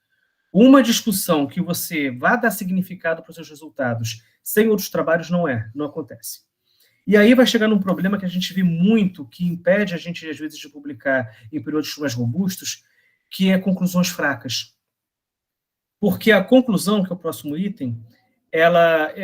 Uma discussão que você vá dar significado para os seus resultados sem outros trabalhos não acontece. E aí vai chegar num problema que a gente vê muito, que impede a gente, às vezes, de publicar em períodos mais robustos, que é conclusões fracas. Porque a conclusão, que é o próximo item,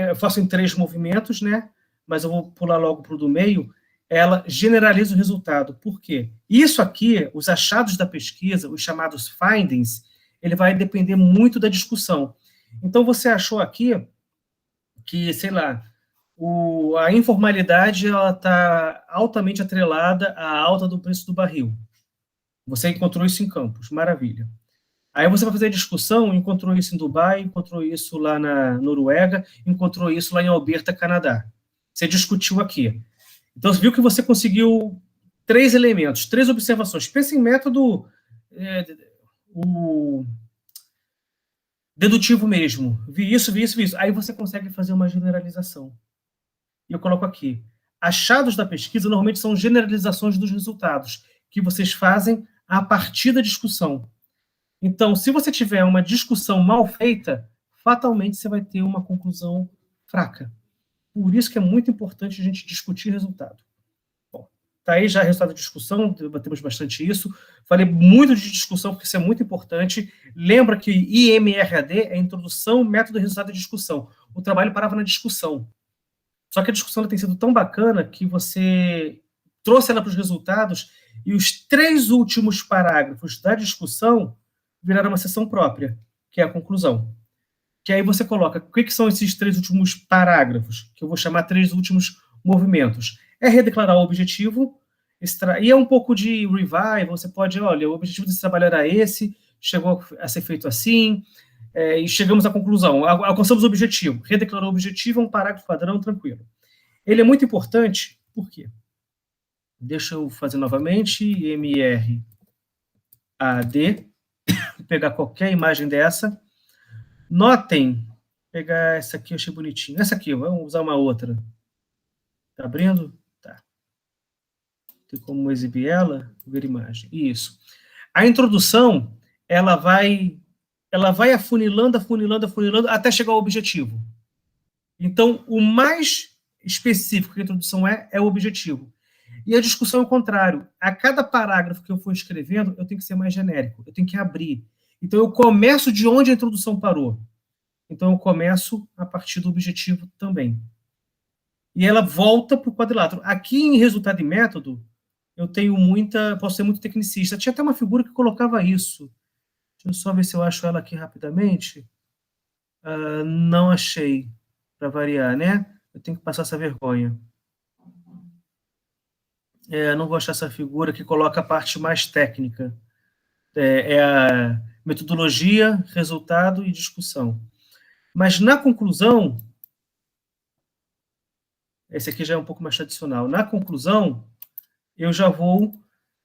eu faço em 3 movimentos, né? Mas eu vou pular logo para o do meio, ela generaliza o resultado. Por quê? Isso aqui, os achados da pesquisa, os chamados findings, ele vai depender muito da discussão. Então, você achou aqui que, sei lá, a informalidade está altamente atrelada à alta do preço do barril. Você encontrou isso em Campos, maravilha. Aí você vai fazer a discussão, encontrou isso em Dubai, encontrou isso lá na Noruega, encontrou isso lá em Alberta, Canadá. Você discutiu aqui. Então, você viu que você conseguiu 3 elementos, 3 observações. Pensa em método o dedutivo mesmo. Vi isso. Aí você consegue fazer uma generalização. E eu coloco aqui. Achados da pesquisa normalmente são generalizações dos resultados que vocês fazem a partir da discussão. Então, se você tiver uma discussão mal feita, fatalmente você vai ter uma conclusão fraca. Por isso que é muito importante a gente discutir resultado. Bom, tá aí já o resultado da discussão, debatemos bastante isso. Falei muito de discussão, porque isso é muito importante. Lembra que IMRAD é Introdução, Método, Resultado e Discussão. O trabalho parava na discussão. Só que a discussão tem sido tão bacana que você trouxe ela para os resultados e os 3 últimos parágrafos da discussão viraram uma seção própria, que é a conclusão. Que aí você coloca, o que são esses 3 últimos parágrafos, que eu vou chamar 3 últimos movimentos. É redeclarar o objetivo, e é um pouco de revival, você pode, olha, o objetivo desse trabalho era esse, chegou a ser feito assim, e chegamos à conclusão, alcançamos o objetivo. Redeclarou o objetivo, é um parágrafo padrão, tranquilo. Ele é muito importante, por quê? Deixa eu fazer novamente, MRAD, pegar qualquer imagem dessa. Notem, pegar essa aqui, eu achei bonitinho. Essa aqui, vamos usar uma outra. Tá abrindo? Tá. Tem como exibir ela? Ver imagem. Isso. A introdução, ela vai afunilando, até chegar ao objetivo. Então, o mais específico que a introdução é o objetivo. E a discussão é o contrário. A cada parágrafo que eu for escrevendo, eu tenho que ser mais genérico, eu tenho que abrir. Então, eu começo de onde a introdução parou. Então, eu começo a partir do objetivo também. E ela volta para o quadrilátero. Aqui, em resultado e método, eu tenho posso ser muito tecnicista. Tinha até uma figura que colocava isso. Deixa eu só ver se eu acho ela aqui rapidamente. Não achei, para variar, né? Eu tenho que passar essa vergonha. Não vou achar essa figura que coloca a parte mais técnica. É a metodologia, resultado e discussão. Mas na conclusão, esse aqui já é um pouco mais tradicional. Na conclusão, eu já vou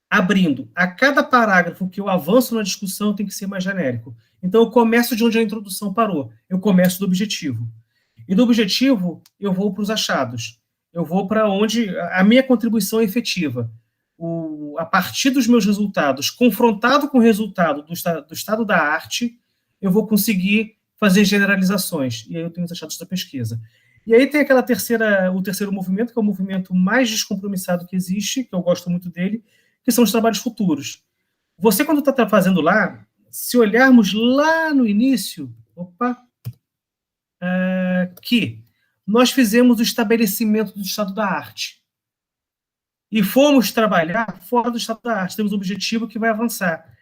abrindo. A cada parágrafo que eu avanço na discussão tem que ser mais genérico. Então, eu começo de onde a introdução parou. Eu começo do objetivo. E do objetivo, eu vou para os achados. Eu vou para onde a minha contribuição é efetiva. A partir dos meus resultados, confrontado com o resultado do estado da arte, eu vou conseguir fazer generalizações. E aí eu tenho os achados da pesquisa. E aí tem o terceiro movimento, que é o movimento mais descompromissado que existe, que eu gosto muito dele, que são os trabalhos futuros. Você, quando está fazendo lá, se olharmos lá no início, que nós fizemos o estabelecimento do estado da arte. E fomos trabalhar fora do estado da arte. Temos um objetivo que vai avançar.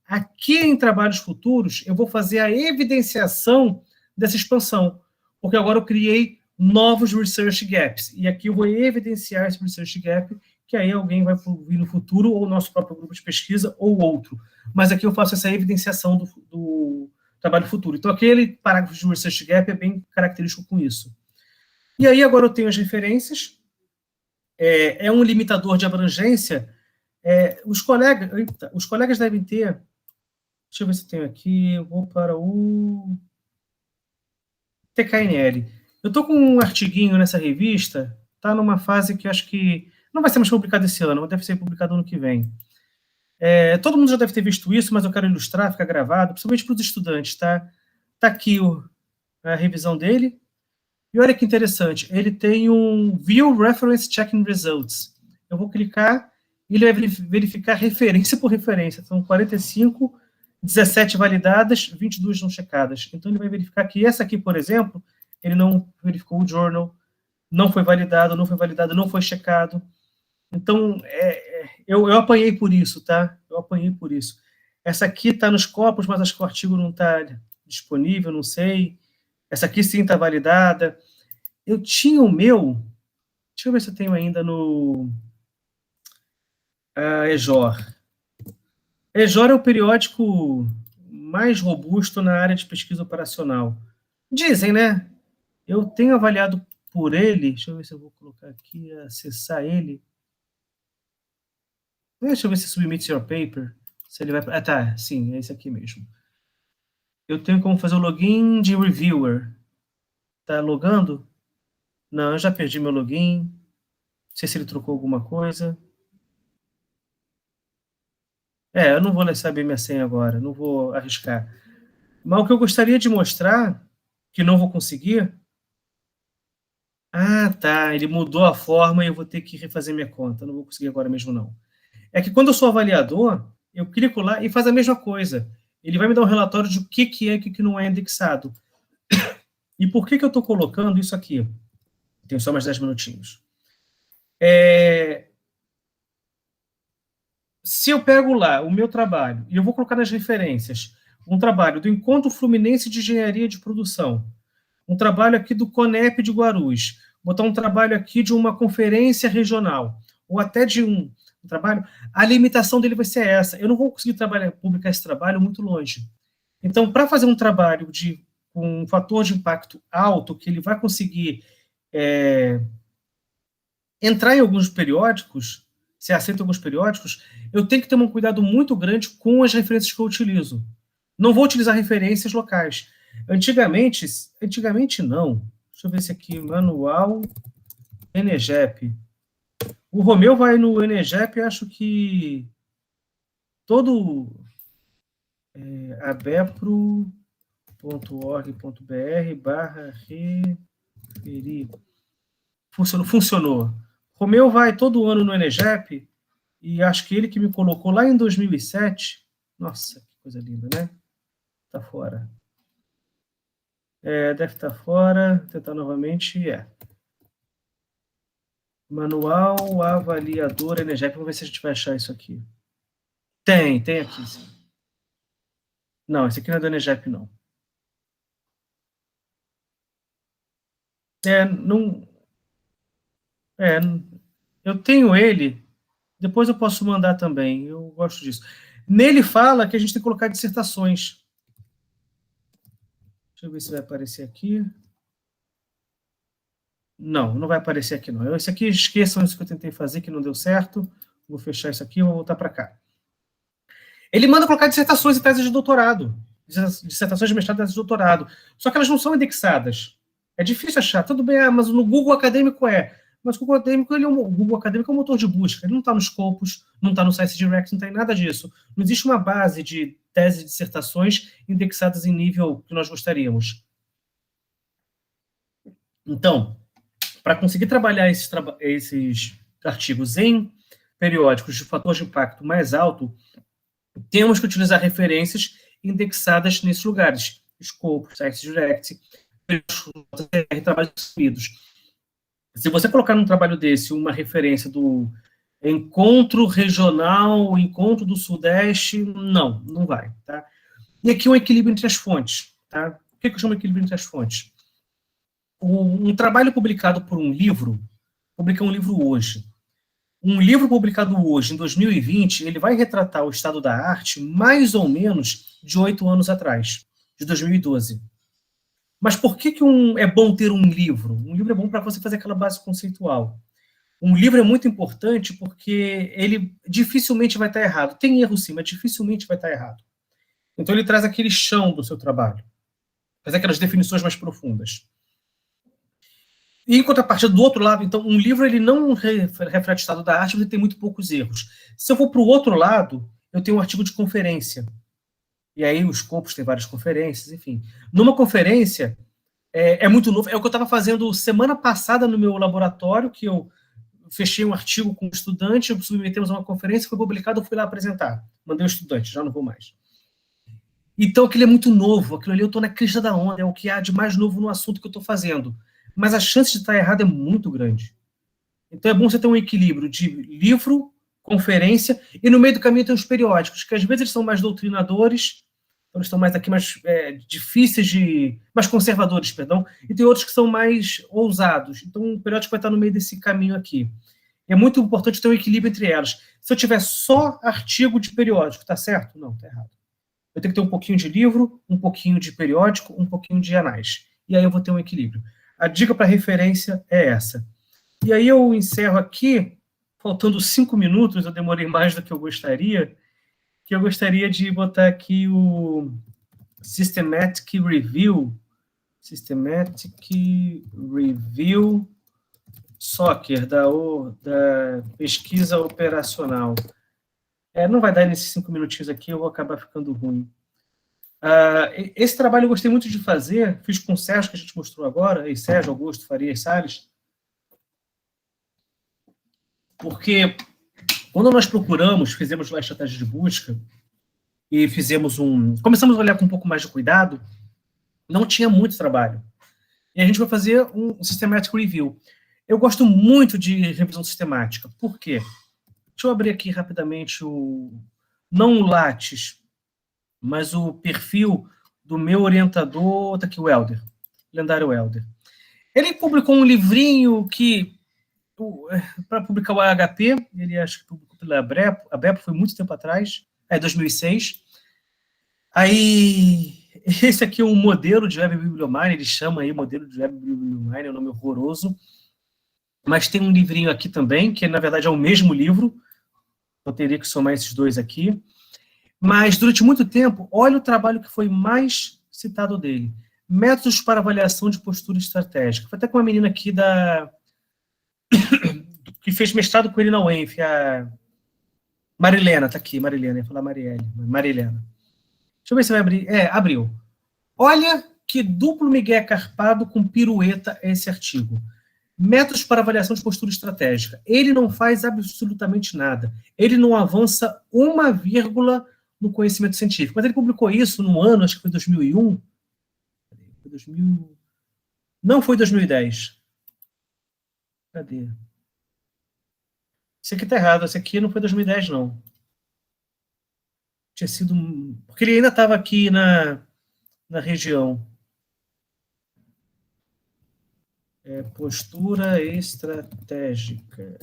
Aqui, em trabalhos futuros, eu vou fazer a evidenciação dessa expansão, porque agora eu criei novos research gaps. E aqui eu vou evidenciar esse research gap, que aí alguém vai vir no futuro, ou o nosso próprio grupo de pesquisa, ou outro. Mas aqui eu faço essa evidenciação do trabalho futuro. Então, aquele parágrafo de research gap é bem característico com isso. E aí agora eu tenho as referências, é um limitador de abrangência. Os colegas devem ter. Deixa eu ver se eu tenho aqui. Eu vou para o TKNL. Eu estou com um artiguinho nessa revista, está numa fase que acho que não vai ser mais publicado esse ano, mas deve ser publicado ano que vem. Todo mundo já deve ter visto isso, mas eu quero ilustrar, ficar gravado, principalmente para os estudantes, tá? Tá aqui a revisão dele. E olha que interessante, ele tem um View Reference Checking Results. Eu vou clicar e ele vai verificar referência por referência. São 45, 17 validadas, 22 não checadas. Então ele vai verificar que essa aqui, por exemplo, ele não verificou o journal, não foi validado, não foi checado. Então, eu apanhei por isso, tá? Eu apanhei por isso. Essa aqui está nos copos, mas acho que o artigo não está disponível, não sei. Essa aqui sim está validada. Eu tinha o meu, deixa eu ver se eu tenho ainda no EJOR. EJOR é o periódico mais robusto na área de pesquisa operacional. Dizem, né? Eu tenho avaliado por ele, deixa eu ver se eu vou colocar aqui, acessar ele. Deixa eu ver se submit your paper. Se ele vai. Ah, tá, sim, é esse aqui mesmo. Eu tenho como fazer o login de reviewer. Tá logando? Não, eu já perdi meu login. Não sei se ele trocou alguma coisa. Eu não vou saber minha senha agora, não vou arriscar. Mas o que eu gostaria de mostrar, que não vou conseguir. Ah, tá, ele mudou a forma e eu vou ter que refazer minha conta. Não vou conseguir agora mesmo, não. É que quando eu sou avaliador, eu clico lá e faz a mesma coisa. Ele vai me dar um relatório de o que é e o que não é indexado. E por que eu estou colocando isso aqui? Tenho só mais 10 minutinhos. Se eu pego lá o meu trabalho, e eu vou colocar nas referências, um trabalho do Encontro Fluminense de Engenharia de Produção, um trabalho aqui do CONEP de Guarulhos, botar um trabalho aqui de uma conferência regional, ou até de um trabalho, a limitação dele vai ser essa. Eu não vou conseguir publicar esse trabalho muito longe. Então, para fazer um trabalho com um fator de impacto alto, que ele vai conseguir entrar em alguns periódicos, se aceita alguns periódicos, eu tenho que ter um cuidado muito grande com as referências que eu utilizo. Não vou utilizar referências locais. Antigamente não. Deixa eu ver se aqui, manual Enegep. O Romeu vai no Enegep, acho que todo abepro.org.br/referir. Funcionou. Romeu vai todo ano no Enegep, e acho que ele que me colocou lá em 2007. Nossa, que coisa linda, né? Tá fora. Deve estar fora. Vou tentar novamente. Manual avaliador Enegep. Vamos ver se a gente vai achar isso aqui. Tem aqui. Sim. Não, esse aqui não é do Enegep, não. Não. Eu tenho ele. Depois eu posso mandar também. Eu gosto disso. Nele fala que a gente tem que colocar dissertações. Deixa eu ver se vai aparecer aqui. Não vai aparecer aqui, não. Esse aqui, esqueçam isso que eu tentei fazer, que não deu certo. Vou fechar isso aqui e vou voltar para cá. Ele manda colocar dissertações e teses de doutorado. Dissertações de mestrado e teses de doutorado. Só que elas não são indexadas. É difícil achar. Tudo bem, mas no Google Acadêmico é. Mas o Google Acadêmico, o Google Acadêmico é um motor de busca. Ele não está nos Scopus, não está no ScienceDirect, não tem nada disso. Não existe uma base de teses e dissertações indexadas em nível que nós gostaríamos. Então, para conseguir trabalhar esses artigos em periódicos de fator de impacto mais alto, temos que utilizar referências indexadas nesses lugares. Scopus, ScienceDirect, trabalhos distribuídos. Se você colocar num trabalho desse uma referência do Encontro Regional, Encontro do Sudeste, não vai. Tá? E aqui um equilíbrio entre as fontes. Tá? O que eu chamo de equilíbrio entre as fontes? Um trabalho publicado por um livro, publica um livro hoje. Um livro publicado hoje, em 2020, ele vai retratar o estado da arte mais ou menos de 8 anos atrás, de 2012. Mas por que é bom ter um livro? Um livro é bom para você fazer aquela base conceitual. Um livro é muito importante porque ele dificilmente vai estar errado. Tem erro sim, mas dificilmente vai estar errado. Então ele traz aquele chão do seu trabalho, faz aquelas definições mais profundas. E em contrapartida, do outro lado, então, um livro ele não reflete o estado da arte, mas ele tem muito poucos erros. Se eu for para o outro lado, eu tenho um artigo de conferência. E aí os Scopus têm várias conferências, enfim. Numa conferência, é muito novo. É o que eu estava fazendo semana passada no meu laboratório, que eu fechei um artigo com um estudante, submetemos a uma conferência, foi publicado, eu fui lá apresentar. Mandei o estudante, já não vou mais. Então, aquilo é muito novo, aquilo ali eu estou na crista da onda, é o que há de mais novo no assunto que eu estou fazendo. Mas a chance de estar errado é muito grande. Então, é bom você ter um equilíbrio de livro, conferência, e no meio do caminho tem os periódicos, que às vezes eles são mais doutrinadores, então eles estão mais aqui, mais difíceis mais conservadores, perdão, e tem outros que são mais ousados. Então, o periódico vai estar no meio desse caminho aqui. É muito importante ter um equilíbrio entre elas. Se eu tiver só artigo de periódico, tá certo? Não, tá errado. Eu tenho que ter um pouquinho de livro, um pouquinho de periódico, um pouquinho de anais. E aí eu vou ter um equilíbrio. A dica para referência é essa. E aí eu encerro aqui, faltando 5 minutos, eu demorei mais do que eu gostaria de botar aqui o Systematic Review Soccer, da pesquisa operacional. Não vai dar nesses 5 minutinhos aqui, eu vou acabar ficando ruim. Esse trabalho eu gostei muito de fazer, fiz com o Sérgio, que a gente mostrou agora, Sérgio, Augusto, Farias, Salles, porque quando nós fizemos lá a estratégia de busca, e começamos a olhar com um pouco mais de cuidado, não tinha muito trabalho. E a gente vai fazer um Systematic Review. Eu gosto muito de revisão sistemática. Por quê? Deixa eu abrir aqui rapidamente não o Lattes, mas o perfil do meu orientador, tá aqui o Helder, lendário Helder. Ele publicou um livrinho para publicar o AHP, ele acho que publicou pela ABEP, foi muito tempo atrás, 2006. Aí, esse aqui é um modelo de Web Bibliomine, ele chama aí modelo de Web Bibliomine, é um nome horroroso, mas tem um livrinho aqui também, que na verdade é o mesmo livro, eu teria que somar esses dois aqui, mas durante muito tempo, olha o trabalho que foi mais citado dele, Métodos para Avaliação de Postura Estratégica. Foi até com uma menina aqui que fez mestrado com ele na UENF, a Marilena, tá aqui, Marilena, ia falar Marilena. Deixa eu ver se vai abrir. Abriu. Olha que duplo migué carpado com pirueta é esse artigo. Métodos para avaliação de postura estratégica. Ele não faz absolutamente nada. Ele não avança uma vírgula no conhecimento científico. Mas ele publicou isso no ano, acho que foi 2001. Não foi 2010. Cadê? Esse aqui tá errado. Esse aqui não foi 2010, não. Tinha sido... Porque ele ainda estava aqui na região. Postura estratégica.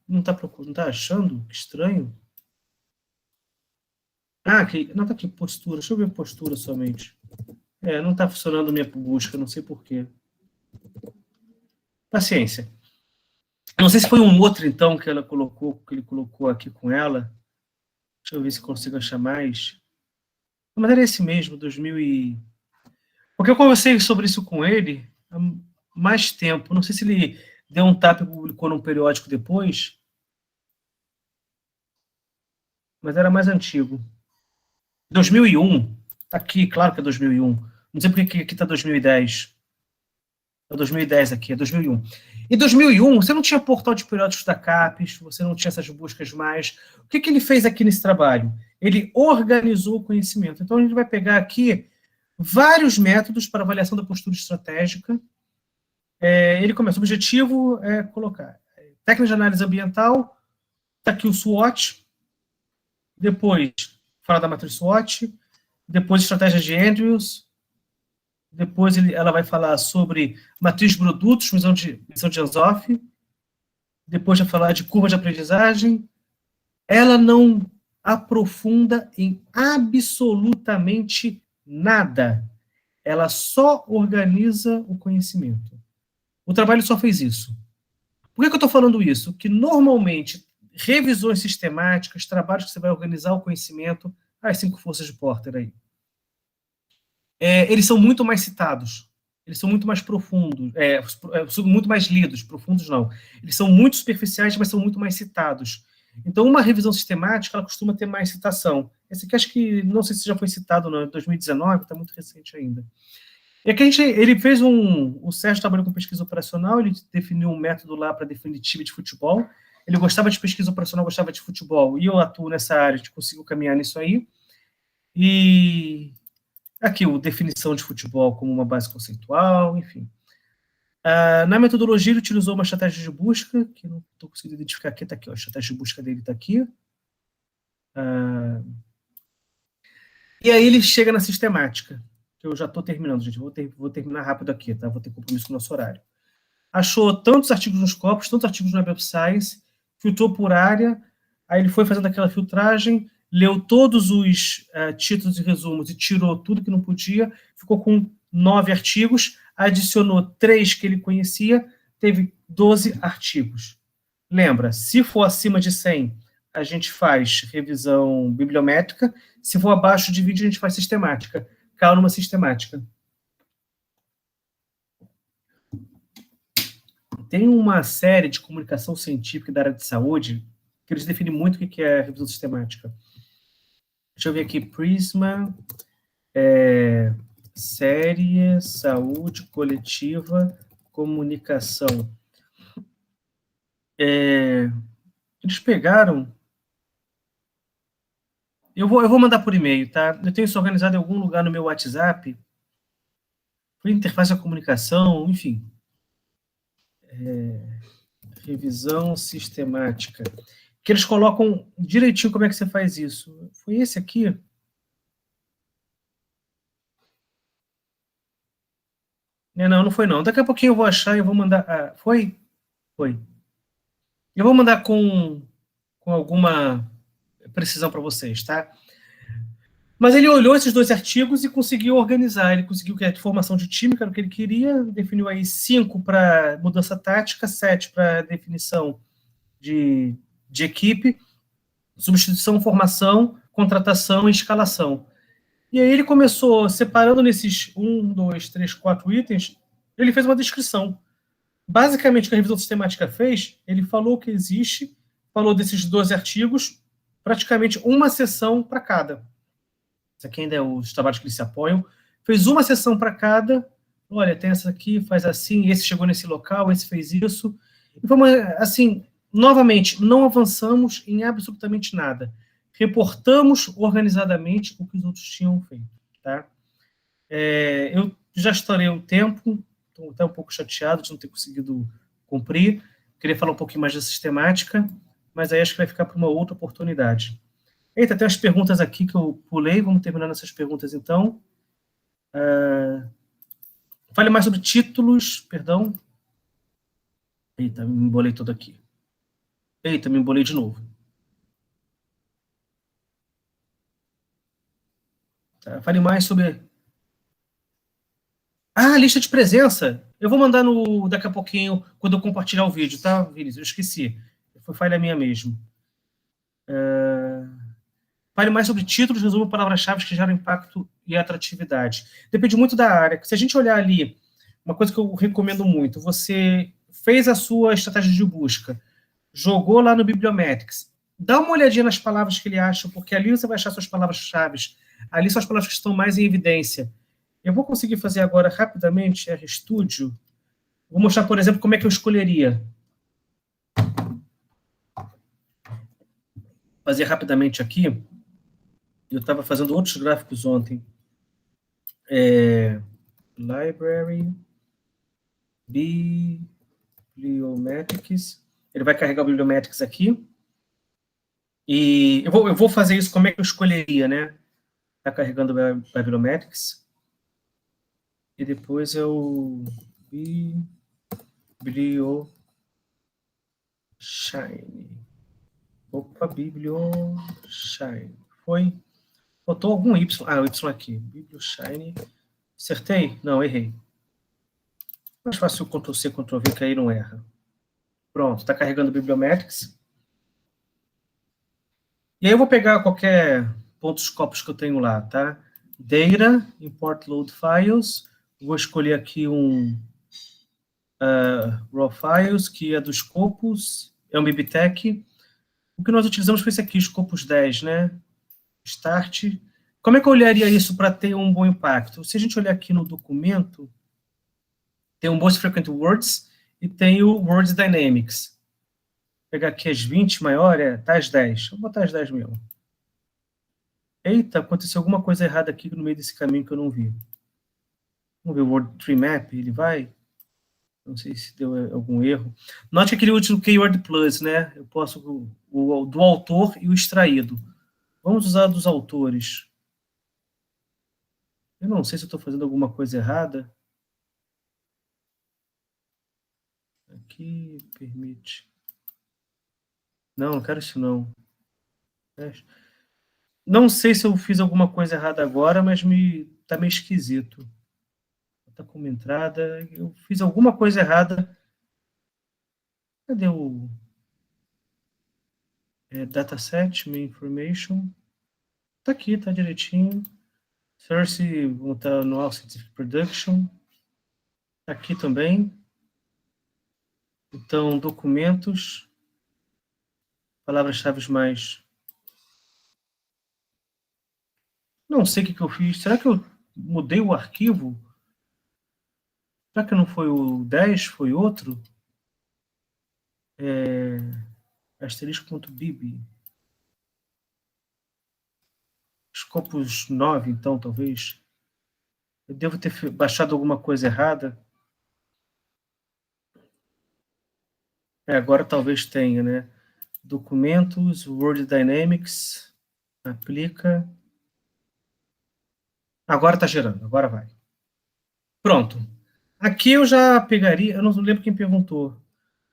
Não está achando? Que estranho. Aqui. Não, tá aqui, postura. Deixa eu ver postura somente. Não está funcionando a minha busca, não sei porquê. Paciência. Não sei se foi um outro, então, que ele colocou aqui com ela. Deixa eu ver se consigo achar mais. Mas era esse mesmo, 2000 e... Porque eu conversei sobre isso com ele há mais tempo. Não sei se ele deu um tap e publicou num periódico depois. Mas era mais antigo. 2001. Tá aqui, claro que é 2001. Não sei porque aqui tá 2010. É 2010 aqui, é 2001. Em 2001, você não tinha portal de periódicos da CAPES, você não tinha essas buscas mais. O que ele fez aqui nesse trabalho? Ele organizou o conhecimento. Então, a gente vai pegar aqui vários métodos para avaliação da postura estratégica. Ele começa, o objetivo é colocar técnica de análise ambiental, está aqui o SWOT, depois fala da matriz SWOT, depois estratégia de Andrews, depois ela vai falar sobre matriz de produtos, missão de Anzoff, depois vai falar de curva de aprendizagem. Ela não aprofunda em absolutamente nada. Ela só organiza o conhecimento. O trabalho só fez isso. Por que eu estou falando isso? Que normalmente revisões sistemáticas, trabalhos que você vai organizar o conhecimento, as 5 forças de Porter aí, eles são muito mais citados, eles são muito mais profundos, muito mais lidos, profundos não. Eles são muito superficiais, mas são muito mais citados. Então, uma revisão sistemática, ela costuma ter mais citação. Esse aqui, acho que, não sei se já foi citado em 2019, está muito recente ainda. E aqui ele fez o Sérgio trabalhou com pesquisa operacional, ele definiu um método lá para definir time de futebol. Ele gostava de pesquisa operacional, gostava de futebol, e eu atuo nessa área, a gente conseguiu caminhar nisso aí. E aqui, a definição de futebol como uma base conceitual, enfim. Na metodologia, ele utilizou uma estratégia de busca, que não estou conseguindo identificar aqui, está aqui, ó, a estratégia de busca dele está aqui. E aí ele chega na sistemática, que eu já estou terminando, gente, vou terminar rápido aqui, tá? Vou ter compromisso com o nosso horário. Achou tantos artigos nos Scopus, tantos artigos na Web of Science, filtrou por área, aí ele foi fazendo aquela filtragem, leu todos os títulos e resumos e tirou tudo que não podia, ficou com 9 artigos, adicionou 3 que ele conhecia, teve 12 artigos. Lembra, se for acima de 100, a gente faz revisão bibliométrica, se for abaixo de 20, a gente faz sistemática. Caiu numa sistemática. Tem uma série de comunicação científica da área de saúde que eles definem muito o que é revisão sistemática. Deixa eu ver aqui, Prisma, série, saúde, coletiva, comunicação. Eles pegaram... Eu vou mandar por e-mail, tá? Eu tenho isso organizado em algum lugar no meu WhatsApp. Por interface da comunicação, enfim. Revisão sistemática. Que eles colocam direitinho como é que você faz isso. Foi esse aqui? Não foi não. Daqui a pouquinho eu vou achar e eu vou mandar... foi? Foi. Eu vou mandar com alguma precisão para vocês, tá? Mas ele olhou esses 2 artigos e conseguiu organizar. Ele conseguiu criar formação de time, que era o que ele queria, definiu aí 5 para mudança tática, 7 para definição de equipe, substituição, formação, contratação e escalação. E aí ele começou separando nesses 1, 2, 3, 4 itens, ele fez uma descrição. Basicamente, o que a revisão sistemática fez, ele falou que existe, falou desses 12 artigos, praticamente uma sessão para cada. Isso aqui ainda é os trabalhos que eles se apoiam. Fez uma sessão para cada. Olha, tem essa aqui, faz assim, esse chegou nesse local, esse fez isso. E vamos, assim, novamente, não avançamos em absolutamente nada. Reportamos organizadamente o que os outros tinham feito, tá? Eu já estourei o tempo, estou até um pouco chateado de não ter conseguido cumprir. Queria falar um pouquinho mais da sistemática, mas aí acho que vai ficar para uma outra oportunidade. Eita, tem umas perguntas aqui que eu pulei, vamos terminar nessas perguntas então. Fale mais sobre títulos, perdão. Eita, me embolei todo aqui. Eita, me embolei de novo. Tá, fale mais sobre... lista de presença. Eu vou mandar daqui a pouquinho, quando eu compartilhar o vídeo, tá, Vinícius? Eu esqueci. Foi falha minha mesmo. Fale mais sobre títulos, resumo palavras-chave que geram impacto e atratividade. Depende muito da área. Se a gente olhar ali, uma coisa que eu recomendo muito, você fez a sua estratégia de busca, jogou lá no Bibliometrics, dá uma olhadinha nas palavras que ele acha, porque ali você vai achar suas palavras-chave. Ali são as palavras que estão mais em evidência. Eu vou conseguir fazer agora rapidamente RStudio. Vou mostrar, por exemplo, como é que eu escolheria. Fazer rapidamente aqui. Eu estava fazendo outros gráficos ontem. Library, Bibliometrics. Ele vai carregar o Bibliometrics aqui. E eu vou fazer isso, como é que eu escolheria, né? Está carregando o Bibliometrics. E depois eu... Biblioshine. Opa, Biblioshine. Biblioshine. Foi? Botou algum Y. Ah, o Y aqui. Biblioshine. Acertei? Não, errei. Mais fácil o Ctrl+C, Ctrl+V, que aí não erra. Pronto, está carregando o Bibliometrics. E aí eu vou pegar qualquer pontos Scopus que eu tenho lá, tá? Data, Import Load Files. Vou escolher aqui um Raw Files, que é do Scopus. É um Bibtec. O que nós utilizamos foi esse aqui, Scopus 10, né? Start. Como é que eu olharia isso para ter um bom impacto? Se a gente olhar aqui no documento, tem o Most Frequent Words e tem o Words Dynamics. Vou pegar aqui as 20 maiores, tá as 10. Vou botar as 10 mesmo. Eita, aconteceu alguma coisa errada aqui no meio desse caminho que eu não vi. Vamos ver o Word Tree Map, ele vai? Não sei se deu algum erro. Note que aquele último Keyword Plus, né? Eu posso o do autor e o extraído. Vamos usar dos autores. Eu não sei se eu estou fazendo alguma coisa errada. Aqui, permite. Não, não quero isso não. Não sei se eu fiz alguma coisa errada agora, mas tá meio esquisito. Tá como entrada. Eu fiz alguma coisa errada. Cadê o dataset, main information? Tá aqui, tá direitinho. Source, vou botar no Scientific Production. Tá aqui também. Então, documentos. Palavras-chave mais... Não sei o que eu fiz. Será que eu mudei o arquivo? Será que não foi o 10? Foi outro? Asterisco.bib. Scopus 9, então, talvez. Eu devo ter baixado alguma coisa errada. Agora talvez tenha, né? Documentos, Word Dynamics, aplica. Agora está gerando, agora vai. Pronto. Aqui eu já pegaria, eu não lembro quem perguntou,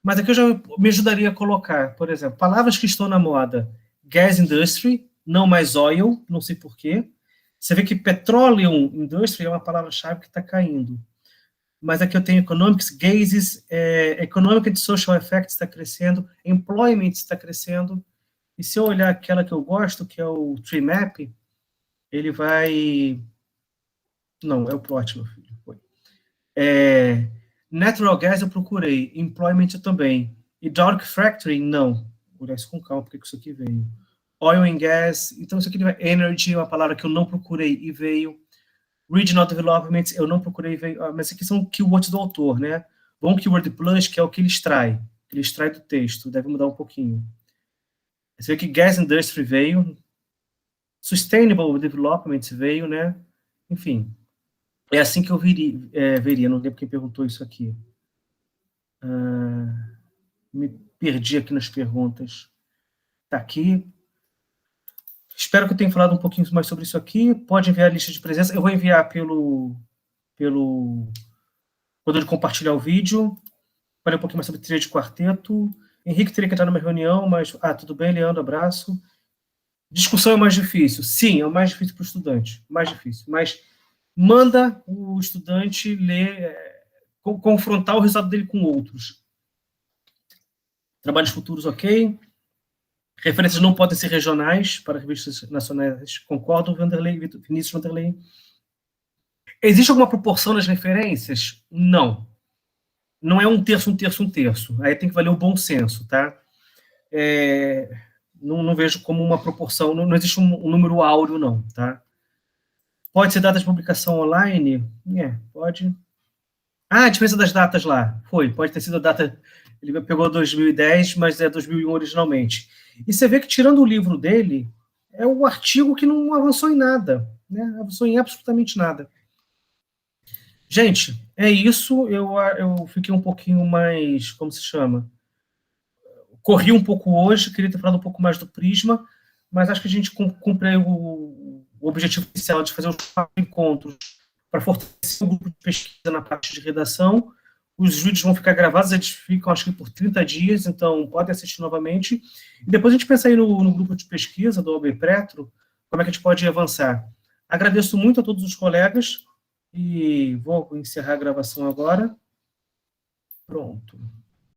mas aqui eu já me ajudaria a colocar, por exemplo, palavras que estão na moda. Gas Industry, não mais oil, não sei porquê. Você vê que Petroleum Industry é uma palavra-chave que está caindo. Mas aqui eu tenho Economics, Gases, Economic and Social Effects está crescendo, Employment está crescendo. E se eu olhar aquela que eu gosto, que é o Tree Map, ele vai... Não, é o plot, meu filho. Foi. Natural Gas eu procurei, Employment eu também. Hydraulic Fracturing, não. Vou olhar isso com calma, porque isso aqui veio. Oil and Gas, então isso aqui vai... Energy é uma palavra que eu não procurei e veio. Regional Development, eu não procurei, mas aqui são keywords do autor, né? Bom Keyword Plus, que é o que ele extrai do texto, deve mudar um pouquinho. Você vê que Gas Industry veio, Sustainable Development veio, né? Enfim, é assim que eu veria, não lembro quem perguntou isso aqui. Me perdi aqui nas perguntas. Tá aqui. Espero que eu tenha falado um pouquinho mais sobre isso aqui. Pode enviar a lista de presença. Eu vou enviar quando eu compartilhar o vídeo. Falei um pouquinho mais sobre trilha de quarteto. Henrique teria que entrar numa reunião, mas... tudo bem, Leandro, abraço. Discussão é mais difícil. Sim, é o mais difícil para o estudante. Mais difícil. Mas manda o estudante ler, confrontar o resultado dele com outros. Trabalhos futuros, ok. Referências não podem ser regionais para revistas nacionais. Concordo, Vinícius Vanderlei. Existe alguma proporção nas referências? Não. Não é um terço, um terço, um terço. Aí tem que valer o bom senso, tá? Não vejo como uma proporção, não existe um número áureo, não, tá? Pode ser data de publicação online? Pode. A diferença das datas lá. Pode ter sido a data... Ele pegou 2010, mas é 2001 originalmente. E você vê que, tirando o livro dele, é um artigo que não avançou em nada, né? Avançou em absolutamente nada. Gente, é isso. Eu fiquei um pouquinho mais... Como se chama? Corri um pouco hoje, queria ter falado um pouco mais do Prisma, mas acho que a gente cumpriu o objetivo inicial de fazer os 4 encontros para fortalecer o grupo de pesquisa na parte de redação. Os vídeos vão ficar gravados, eles ficam, acho que, por 30 dias, então pode assistir novamente. E depois a gente pensa aí no grupo de pesquisa do OAB Pretro, como é que a gente pode avançar. Agradeço muito a todos os colegas e vou encerrar a gravação agora. Pronto.